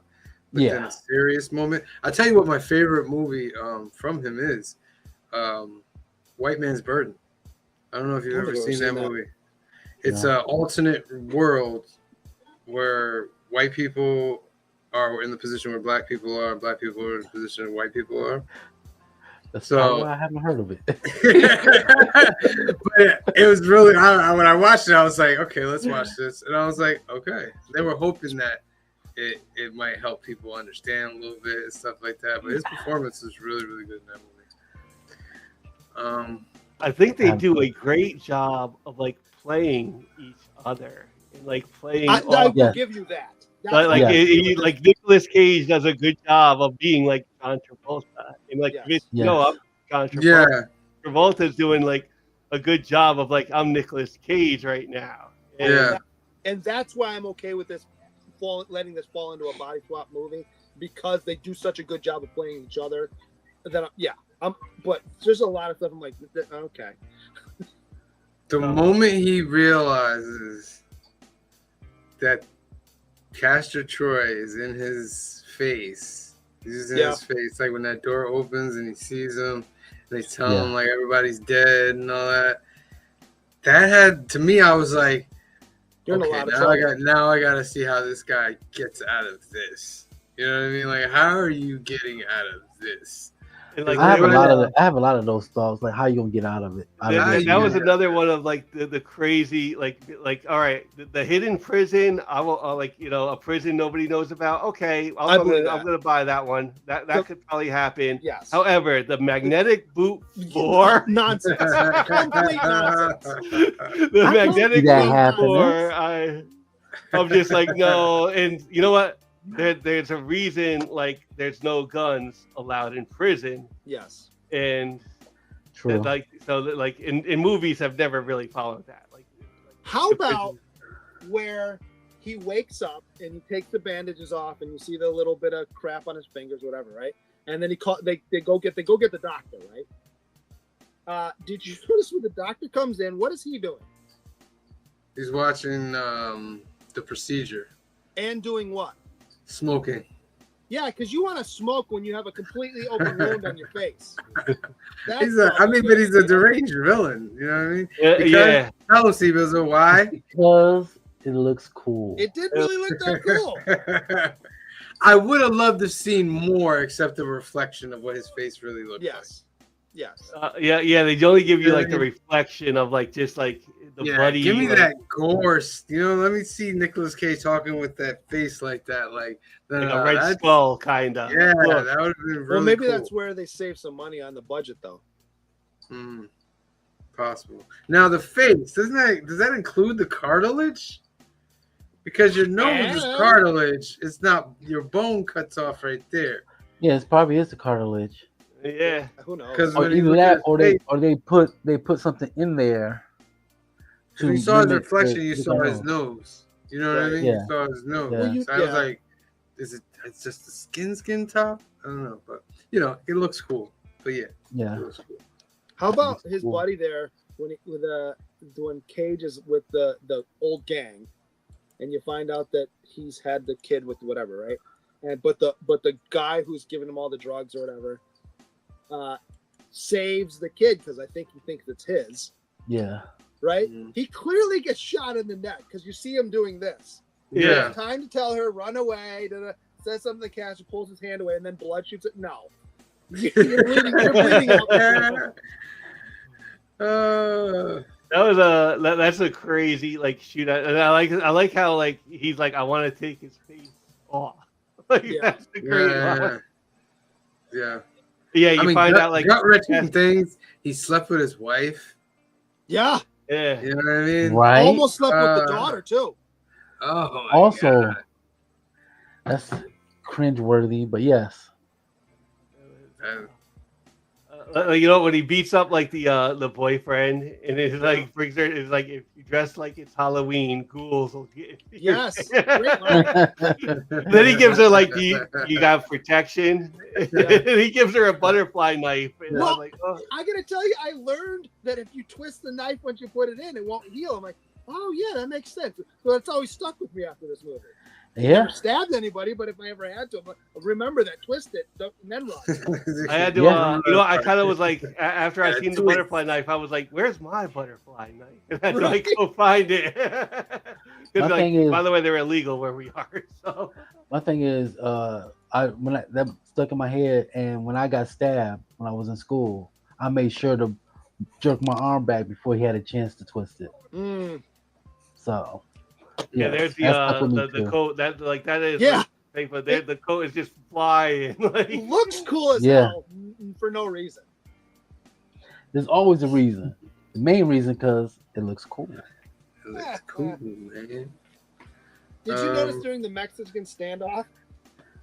But then Yeah, a serious moment. I'll tell you what my favorite movie from him is. White Man's Burden. I don't know if you've I ever don't think I've seen that seen that. movie. It's No. an alternate world where white people are in the position where black people are, and black people are in the position where white people are. that's So- probably why I haven't heard of it. But it was really, when I watched it, I was like, okay, let's watch this. And I was like, okay. They were hoping that it might help people understand a little bit and stuff like that. But his performance is really, really good in that movie. I think they do a great job of like playing each other and like playing. I off- will give you that. like Yeah. like Nicolas Cage does a good job of being like John Travolta, and like Yes. I'm John Travolta. Yeah. Travolta's doing like a good job of like I'm Nicolas Cage right now. And Yeah. And that's why I'm okay with this letting this fall into a body swap movie, because they do such a good job of playing each other. That but there's a lot of stuff I'm like, okay. The moment he realizes that Castor Troy is in his face, he's in his face, like when that door opens and he sees him, and they tell him like everybody's dead and all that. That had, to me, I was like, You're in a okay, lot of now trouble. I gotta see how this guy gets out of this. You know what I mean? Like, how are you getting out of this? And like I have there a was- lot of those thoughts. Like, how you gonna get out of it? that was another one of like the crazy like all right, the hidden prison. I will like a prison nobody knows about. Okay, I'm gonna buy that one. That could probably happen. Yes. However, the magnetic boot floor, Nonsense. Complete nonsense. the I can magnetic see that boot happening. floor. I'm just like no, and you know what? There's a reason like there's no guns allowed in prison, Yes. and True. like so that, like in movies have never really followed that. Like How the about prison- where he wakes up and he takes the bandages off and you see the little bit of crap on his fingers, whatever, right? And then they go get the doctor, right? Did you notice when the doctor comes in, what is he doing? He's watching the procedure, And doing what? smoking. Yeah, because you want to smoke when you have a completely open wound on your face. That's He's not but he's a deranged villain. You know what I mean? yeah. Tell him, Steve, why? Because it looks cool. It did really look that cool. I would have loved to have seen more, except the reflection of what his face really looked Yes. Yes. Yeah. They only give you like the reflection of like just like the like. bloody. Give me like, that gore. Let me see Nicolas Cage talking with that face like that, like a red skull kind of. Yeah, that would have been really Well, maybe cool. that's where they save some money on the budget, though. Possible. Now the face does that include the cartilage? Because your nose is cartilage. It's not, your bone cuts off right there. Yeah, it probably is the cartilage. Yeah. Who knows? Because Or either that, or they put something in there. When you saw his mimic reflection, the- you the saw his nose. nose. You know what I mean? Yeah. You saw his nose. Yeah. Well, So I was like, it's just the skin top? I don't know, but it looks cool. But yeah, Yeah. it looks cool. How about his Cool. buddy there when Cage is with the old gang, and you find out that he's had the kid with whatever, right? And but the guy who's giving him all the drugs or whatever, saves the kid because I think he thinks it's his, Yeah. right? Mhm. He clearly gets shot in the neck because you see him doing this. Yeah. It's time to tell her run away. Says something to Cash, pulls his hand away, and then blood shoots it. No, you're bleeding out. That's a crazy like shoot. And I like how like he's like I want to take his face awe. Like, Yeah. that's the great line. Yeah. Yeah, you find out like gut-wrenching things. He slept with his wife. Yeah. yeah. You know what I mean? Right. Almost slept with the daughter too. Oh my Also, God. that's cringeworthy, but yes. You know when he beats up like the boyfriend and it's like brings her, it's like if you dress like it's Halloween, ghouls will get you. Yes. Great line. Then he gives her like you got protection. Yeah. And he gives her a butterfly knife. And I Well, was like, oh. I gotta tell you, I learned that if you twist the knife once you put it in, it won't heal. I'm like, oh yeah, that makes sense. So that's always stuck with me after this movie. Yeah. Never stabbed anybody, but if I ever had to, I'm like, remember that, twist it, and then run. I had to, Yeah. I kind of was like, after I seen the butterfly knife, I was like, "Where's my butterfly knife?" And I had to like go find it. Because thing is- by the way, they're illegal where we are. So My thing is, that stuck in my head, and when I got stabbed when I was in school, I made sure to jerk my arm back before he had a chance to twist it. Mm. So yeah, there's that stuck with me the too. coat that is Yeah. like, but the coat is just flying. Like, It looks cool as Yeah. hell for no reason. There's always a reason. The main reason because it looks cool. It looks cool, man. Did you notice during the Mexican standoff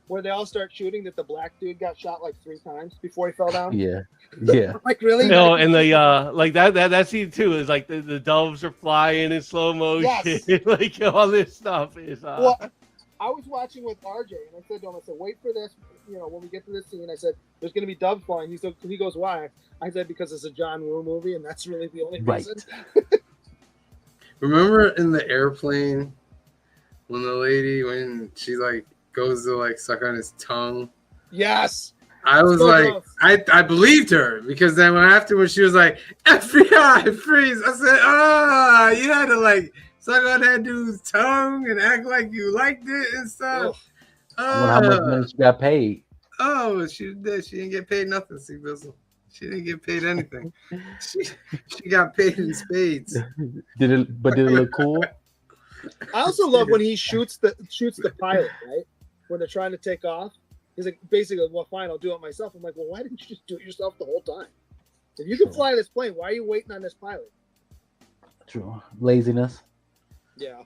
where they all start shooting that the black dude got shot like 3 times before he fell down? Yeah, yeah. Like really? no, and the like that scene too is like the doves are flying in slow motion. Yes. Like all this stuff is. Well, I was watching with RJ, and I said to him, I said, wait for this. You know, when we get to this scene, I said, there's going to be doves flying. He goes, why? I said, because it's a John Woo movie, and that's really the only Right. reason. Remember in the airplane when the lady, when she like goes to like suck on his tongue? Yes. I was So like, gross. I believed her because then when she was like, FBI, freeze, I said, you had to like suck on that dude's tongue and act like you liked it and stuff. I wonder how much money she got paid. She didn't get paid nothing, see, Bizzle. She didn't get paid anything. She got paid in spades. Did it look cool? I also love when he shoots the pilot, right? When they're trying to take off. He's like, basically, well, fine, I'll do it myself. I'm like, well, why didn't you just do it yourself the whole time? If you can fly this plane, why are you waiting on this pilot? True. Laziness. Yeah.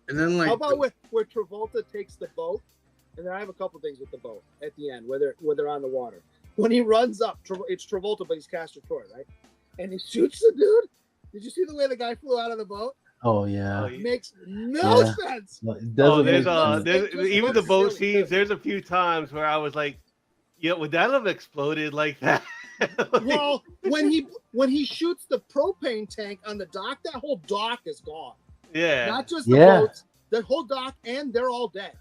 And then like How about where Travolta takes the boat? And then I have a couple things with the boat at the end, where they're on the water. When he runs up, it's Travolta, but he's Castor Troy, right? And he shoots the dude. Did you see the way the guy flew out of the boat? Oh yeah. Oh, Makes no Yeah. sense. No, it Oh, doesn't there's make sense. even the boat silly, scenes. too. There's a few times where I was like, "Yeah, would that have exploded like that?" Like, Well, when he shoots the propane tank on the dock, that whole dock is gone. yeah, Not just the Yeah. boats, the whole dock, and they're all dead.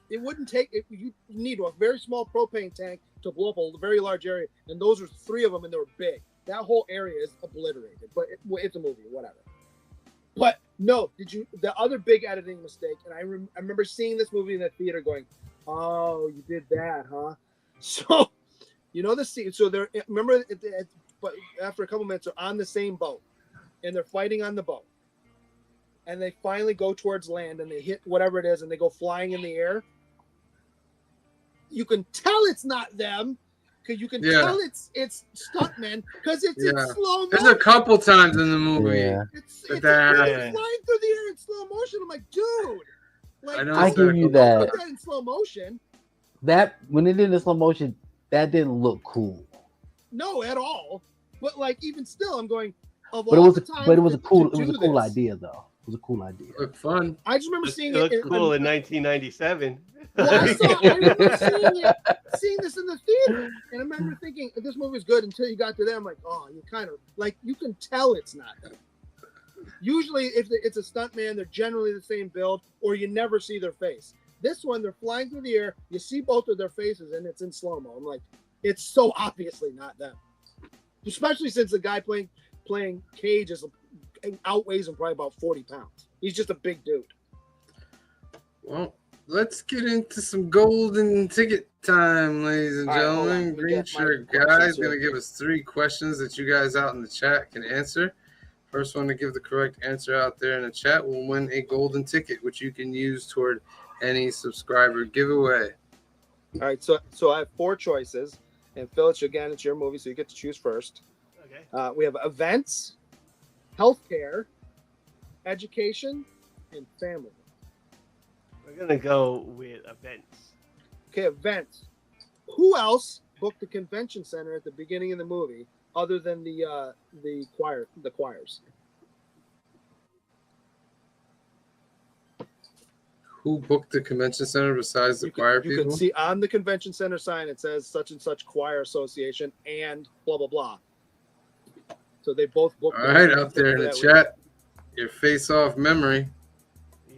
It wouldn't take. You need a very small propane tank to blow up a very large area, and those are 3 of them, and they were big. That whole area is obliterated. But it's a movie, whatever. But no, the other big editing mistake, and I remember seeing this movie in the theater going, oh, you did that, huh? So, you know the scene. So but after a couple minutes, they're on the same boat, and they're fighting on the boat. And they finally go towards land, and they hit whatever it is, and they go flying in the air. You can tell it's not them, because you can tell it's stuntmen, because it's in slow motion. there's a couple times in the movie. Yeah. It's But flying that- through the air in slow motion. I'm like, dude. Like, I know I it's give like you a- that. put that in slow motion. That when it did the slow motion, that didn't look cool. No, at all. But like, even still, I'm going. But it was a cool idea though. It was a cool idea. Look fun. I just remember seeing it looked it. cool in 1997. Well, I remember seeing this in the theater, and I remember thinking this movie is good until you got to there. I'm like, oh, you kind of like you can tell it's not them. Usually, if it's a stuntman, they're generally the same build, or you never see their face. This one, they're flying through the air. You see both of their faces, and it's in slow mo. I'm like, it's so obviously not them. Especially since the guy playing Cage outweighs him probably about 40 pounds. He's just a big dude. Well, let's get into some golden ticket time, ladies and All right, hold on. gentlemen. Let me Green get my shirt questions guy's here. going to give us 3 questions that you guys out in the chat can answer. First one to give the correct answer out there in the chat will win a golden ticket, which you can use toward any subscriber giveaway. All right, so I have 4 choices, and Phil, again, it's your movie, so you get to choose first. Okay. We have events, healthcare, education, and family. We're gonna go with events. Okay, events. Who else booked the convention center at the beginning of the movie other than the choirs? Who booked the convention center besides the choir You people? can see on the convention center sign it says such and such choir association and blah blah blah. So they both booked. All right, out there in the chat, your face-off memory.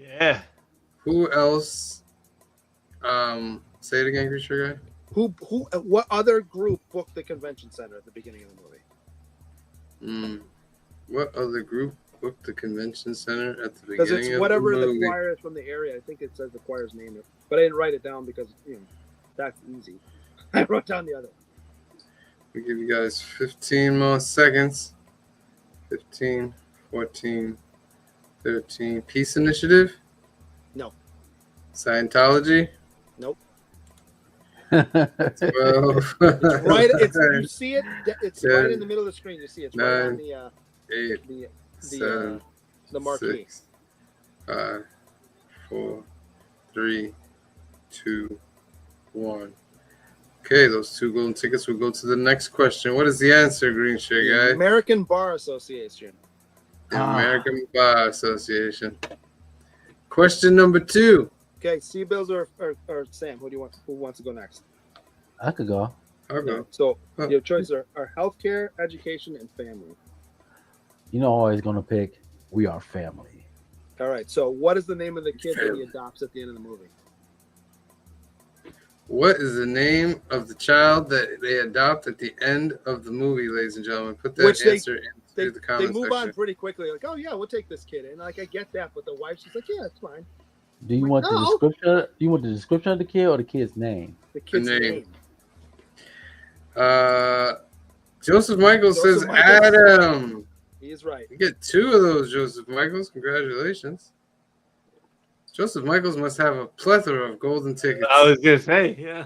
Yeah. Who else? Say it again, Creature Guy. What other group booked the convention center at the beginning of the movie? What other group booked the convention center at the beginning? Because it's whatever of the movie? the choir is from the area. I think it says the choir's name, but I didn't write it down because that's easy. I wrote down the other one. We give you guys 15 more seconds. 15, 14, 13. Peace Initiative? No. Scientology? Nope. 12. It's right. You see it. It's 10, right in the middle of the screen. You see it's right on 9, the 8, 7, the marquee. 6, 5, 4, 3, 2, 1. Okay, those 2 golden tickets will go to the next question. What is the answer, Green Shirt The Guy? American Bar Association. The American Bar Association. Question number 2. Okay, Seabills or Sam? Who wants to go next? I could go. I'll go. So your choices are healthcare, education, and family. You know, always gonna pick. We are family. All right. So what is the name of the kid that he adopts at the end of the movie? What is the name of the child that they adopt at the end of the movie, ladies and gentlemen? Put that answer into the comment They move section. on pretty quickly. Like, oh yeah, we'll take this kid. And like I get that, but the wife, she's like, yeah, it's fine. Do you want the description? Do you want the description of the kid or the kid's name? The kid's name. Joseph Michaels says Michaels. Adam. He is right. You get 2 of those, Joseph Michaels. Congratulations. Joseph Michaels must have a plethora of golden tickets. I was gonna say, yeah.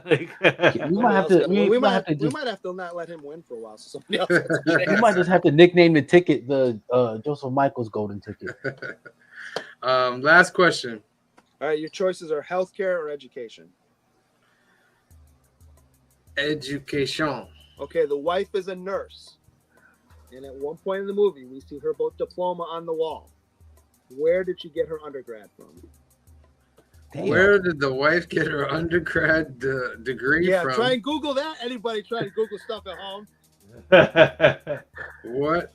We might have to. We might have to not let him win for a while. So somebody else. We might just have to nickname the ticket the Joseph Michaels golden ticket. Last question. All right, your choices are healthcare or education. Education. Okay, the wife is a nurse, and at one point in the movie, we see her diploma on the wall. Where did she get her undergrad from? Damn. Where did the wife get her undergrad degree from? Yeah, try and Google that. Anybody try to Google stuff at home? What?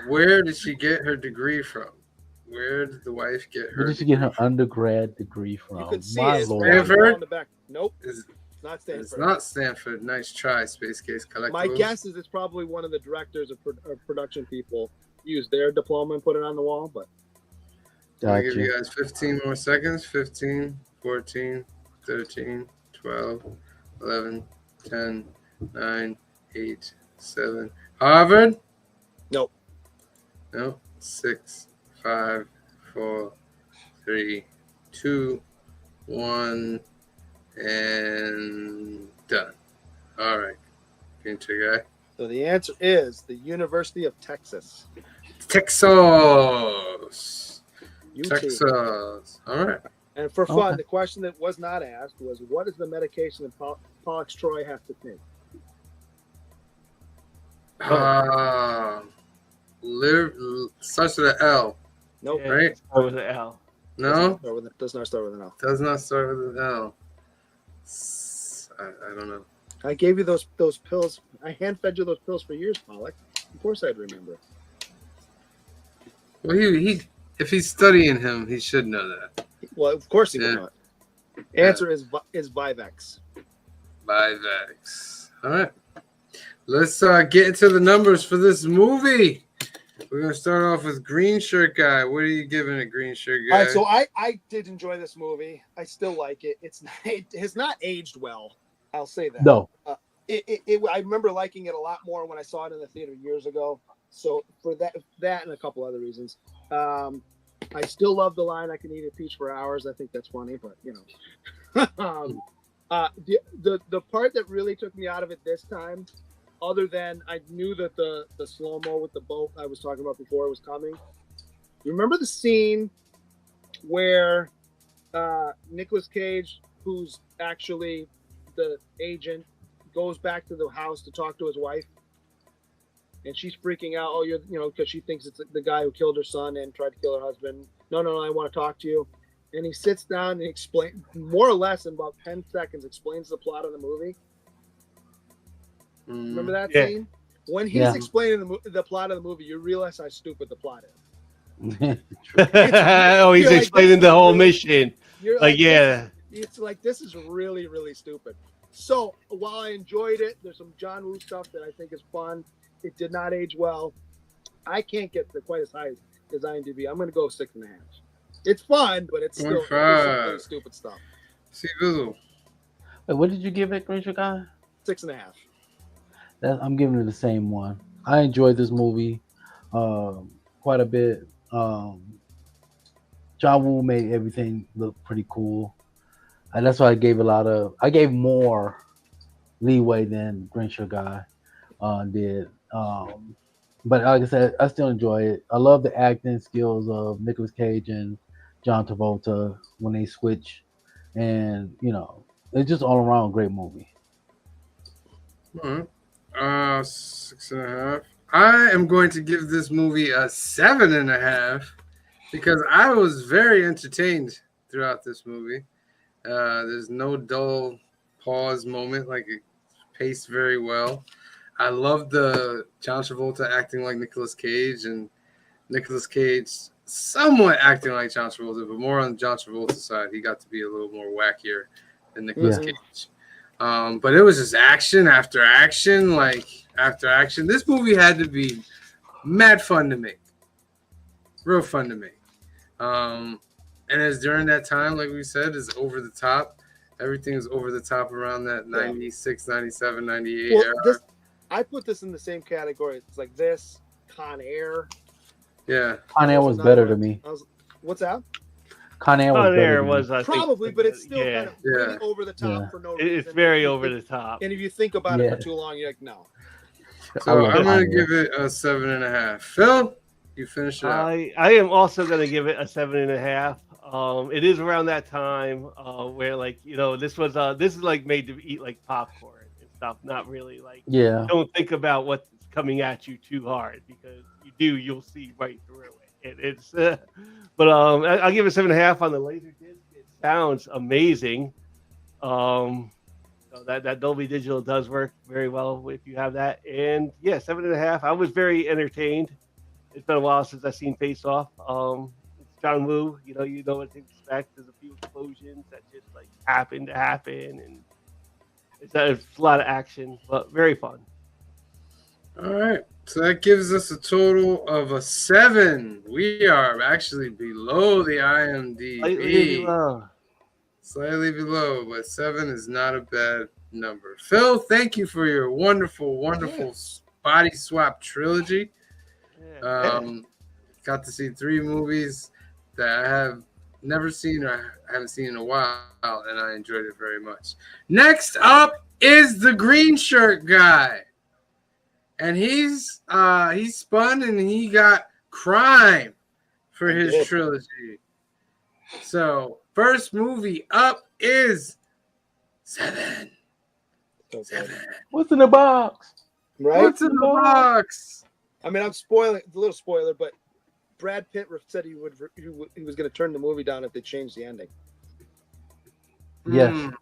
Where did she get her degree from? Where did the wife get her? Where did she get her undergrad degree from? You can see My it. It's Lord. right on the back. Nope, It's not Stanford. It's not Stanford. Nice try, Space Case Collectibles. My guess is it's probably one of the directors of production people used their diploma and put it on the wall, but I'll give you guys 15 more seconds. 15, 14, 13, 12, 11, 10, 9, 8, 7. Harvard? Nope. No. 6, 5, 4, 3, 2, 1, and done. All right. Green Guy. So the answer is the University of Texas. Texas. UT. Texas. All right. And for fun, the question that was not asked was, what is the medication that Pollux Troy has to take? Starts with an L. Nope. Yeah, Right? start with an L. No? Does not start with an L. Does not start with an L. I don't know. I gave you those pills. I hand fed you those pills for years, Pollock. Of course I'd remember. Well, he if he's studying him, he should know that. Well, of course he would know it. Answer is Vivex. Vivex. All right. Let's get into the numbers for this movie. We're going to start off with Green Shirt Guy. What are you giving it, Green Shirt Guy? All right, so I did enjoy this movie. I still like it. It has not aged well. I'll say that. No. I remember liking it a lot more when I saw it in the theater years ago. So for that and a couple other reasons, I still love the line, "I can eat a peach for hours." I think that's funny, but you know. The part that really took me out of it this time, other than I knew that the slow mo with the boat I was talking about before was coming. You remember the scene where Nicolas Cage, who's actually the agent, goes back to the house to talk to his wife, and she's freaking out. Oh, because she thinks it's the guy who killed her son and tried to kill her husband. No, I want to talk to you. And he sits down and explains, more or less in about 10 seconds, explains the plot of the movie. Remember that scene? When he's explaining the plot of the movie, you realize how stupid the plot is. Oh, he's explaining the whole mission. Like, It's like, this is really, really stupid. So while I enjoyed it, there's some John Woo stuff that I think is fun. It did not age well. I can't get to quite as high as IMDb. I'm going to go 6.5. It's fun, but it's still some really stupid stuff. See, Bizzle. Wait, what did you give it, Green Guy? 6.5. I'm giving it the same one. I enjoyed this movie quite a bit. John Woo made everything look pretty cool. And that's why I gave more leeway than Green Guy did. But like I said, I still enjoy it. I love the acting skills of Nicolas Cage and John Travolta when they switch. And, it's just all around great movie. All right. 6.5. I am going to give this movie a 7.5 because I was very entertained throughout this movie. There's no dull pause moment. Like, it paced very well. I love the John Travolta acting like Nicolas Cage and Nicolas Cage somewhat acting like John Travolta, but more on John Travolta's side. He got to be a little more wackier than Nicolas Cage. But it was just action after action, after action. This movie had to be mad fun to make. Real fun to make. And as during that time, like we said, is over the top. Everything is over the top around that 96, 97, 98 era. I put this in the same category. It's like this, Con Air. Yeah. Con Air was better to me. What's that? Con Air was probably, but it's still kind of really over the top for no reason. It's very over the top. And if you think about it for too long, you're like, no. So I'm going to give it a 7.5. Phil, you finish it up. I am also going to give it a 7.5. It is around that time where, this is like made to eat like popcorn and stuff. Not really don't think about what's coming at you too hard, because you'll see right through it. But I'll give it 7.5 on the laser disc. It sounds amazing. So that Dolby Digital does work very well if you have that. And 7.5. I was very entertained. It's been a while since I've seen Face Off. It's John Woo. You know what to expect. There's a few explosions that just happen to happen, and it's a lot of action, but very fun. All right. So that gives us a total of a 7. We are actually below the IMDb. Slightly below, but 7 is not a bad number. Phil, thank you for your wonderful body swap trilogy. Got to see 3 movies that I have never seen or I haven't seen in a while, and I enjoyed it very much. Next up is the green shirt guy. And he's spun and he got Crime for his trilogy. So first movie up is 7. 7. What's in the box? Right? What's in the box? I mean, I'm spoiling. It's a little spoiler, but Brad Pitt said he was going to turn the movie down if they changed the ending. Yes.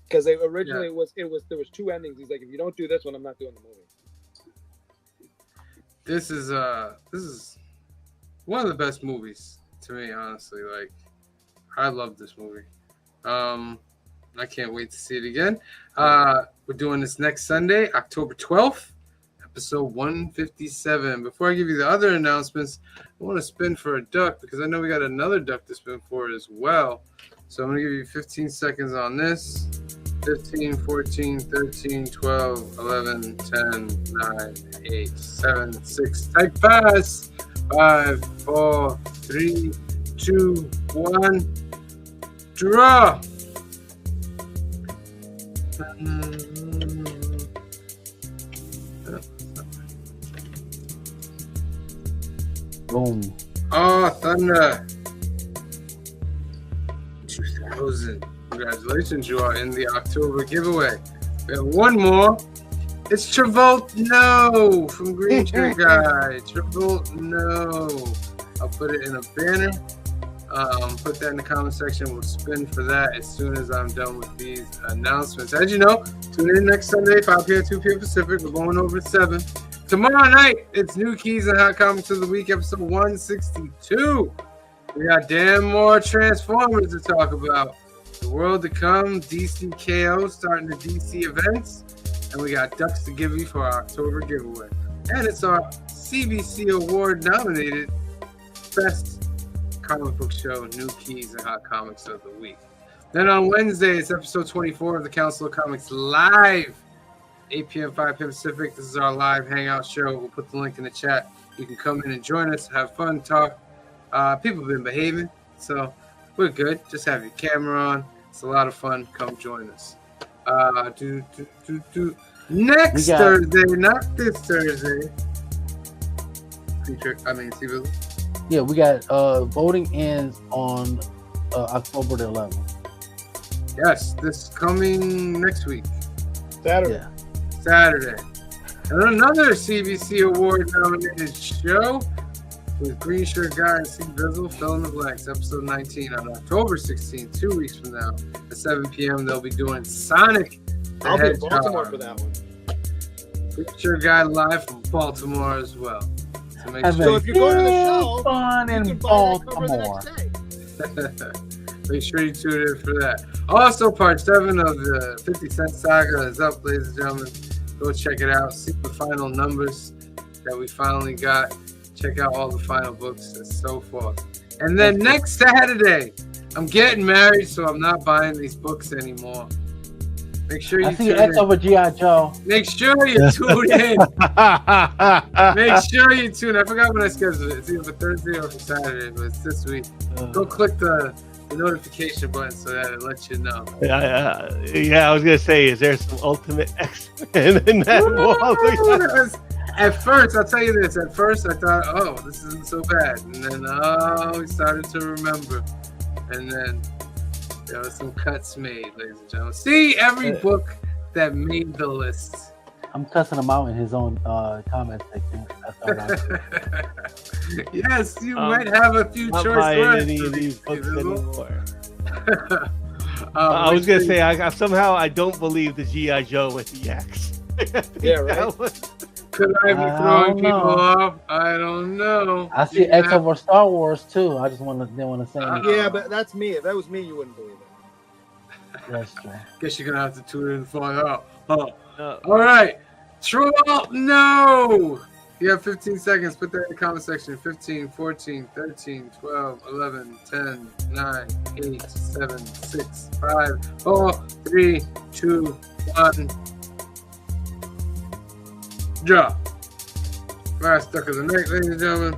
Because they originally there was 2 endings. He's like, if you don't do this one, I'm not doing the movie. This is one of the best movies to me, honestly. I love this movie. I can't wait to see it again. We're doing this next Sunday, October 12th, episode 157. Before I give you the other announcements, I want to spin for a duck because I know we got another duck to spin for as well. So I'm going to give you 15 seconds on this. 15, 14, 13, 12, 11, 10, 9, 8, 7, 6. Type fast. 5, 4, 3, 2, 1. Draw. Boom. Oh, Thunder. 2,000. Congratulations, you are in the October giveaway. We have one more. It's Travolta No from Green Shirt Guy. Travolta No. I'll put it in a banner. Put that in the comment section. We'll spin for that as soon as I'm done with these announcements. As you know, tune in next Sunday, 5 p.m., 2 p.m. Pacific. We're going over at 7. Tomorrow night, it's New Keys and Hot Comics of the Week, episode 162. We got damn more Transformers to talk about. The world to come, DC KO starting the DC events. And we got ducks to give you for our October giveaway. And it's our CBC Award nominated Best Comic Book Show, New Keys and Hot Comics of the Week. Then on Wednesday, it's episode 24 of the Council of Comics Live. 8 p.m., 5 p.m. Pacific. This is our live hangout show. We'll put the link in the chat. You can come in and join us, have fun, talk. People have been behaving, so we're good. Just have your camera on. It's a lot of fun. Come join us. Next Thursday, not this Thursday. See, Yeah, we got voting ends on October the 11th. Yes, this coming next week. Saturday. Yeah. Saturday. And another CBC Award nominated show with Green Shirt Guy and C. Bizzle, Fill in the Blanks, episode 19 on October 16th, 2 weeks from now. At 7 p.m., they'll be doing Sonic the I'll be in Hedgehog. Baltimore for that one. Green Shirt Guy live from Baltimore as well. So make Have sure, So if you go to the show, fun you in can buy that cover the Baltimore. next day. make sure you tune in for that. Also, part 7 of the 50 Cent Saga is up, ladies and gentlemen. Go check it out. See the final numbers that we finally got. Check out all the final books and so forth. And then next Saturday, I'm getting married, so I'm not buying these books anymore. Make sure you I see tune X in. over G.I. Joe. Make sure you tune in. Make sure you tune in. I forgot when I scheduled it. It's either for Thursday or for Saturday, but it's this week. Go click the notification button so that it lets you know. Yeah, I was gonna say, is there some Ultimate X-Men in that wall? At first, I'll tell you this. At first, I thought, oh, this isn't so bad. And then, we started to remember. And then there were some cuts made, ladies and gentlemen. See every book that made the list. I'm cussing him out in his own comment section. Yes, you might have a few Not choice buying words. any of these books anymore. I I was gonna say, I don't believe the G.I. Joe with the X. Yeah, right. Could I be I throwing don't people know. off? I don't know. I see X over Star Wars too. I just didn't want to say anything. Yeah, but that's me. If that was me, you wouldn't believe it. That's true. Guess you're gonna have to tune in and find out. All right, true or no? You have 15 seconds. Put that in the comment section. 15, 14, 13, 12, 11, 10, 9, 8, 7, 6, 5, 4, 3, 2, 1. Draw. Last duck of the night, ladies and gentlemen.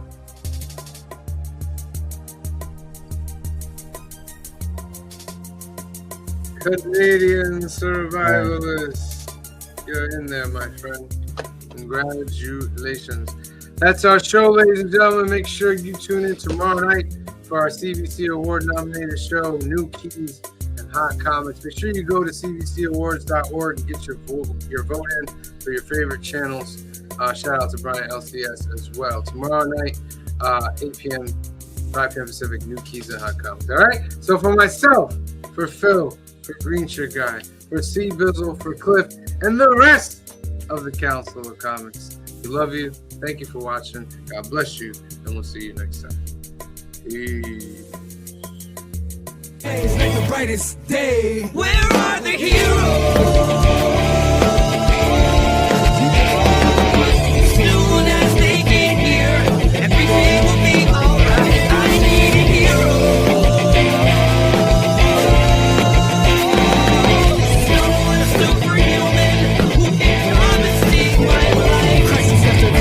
Canadian survivalist. You're in there, my friend. Congratulations. That's our show, ladies and gentlemen. Make sure you tune in tomorrow night for our CBC Award nominated show, New Keys and Hot Comics. Make sure you go to cbcawards.org and get your vote in for your favorite channels. Shout out to Brian LCS as well. Tomorrow night, 8 p.m., 5 p.m. Pacific, New Keys and Hot Comics. All right? So for myself, for Phil, for Green Shirt Guy, for C. Bizzle, for Cliff, and the rest of the Council of Comics, we love you. Thank you for watching. God bless you, and we'll see you next time. Peace. The brightest day. Where are the heroes?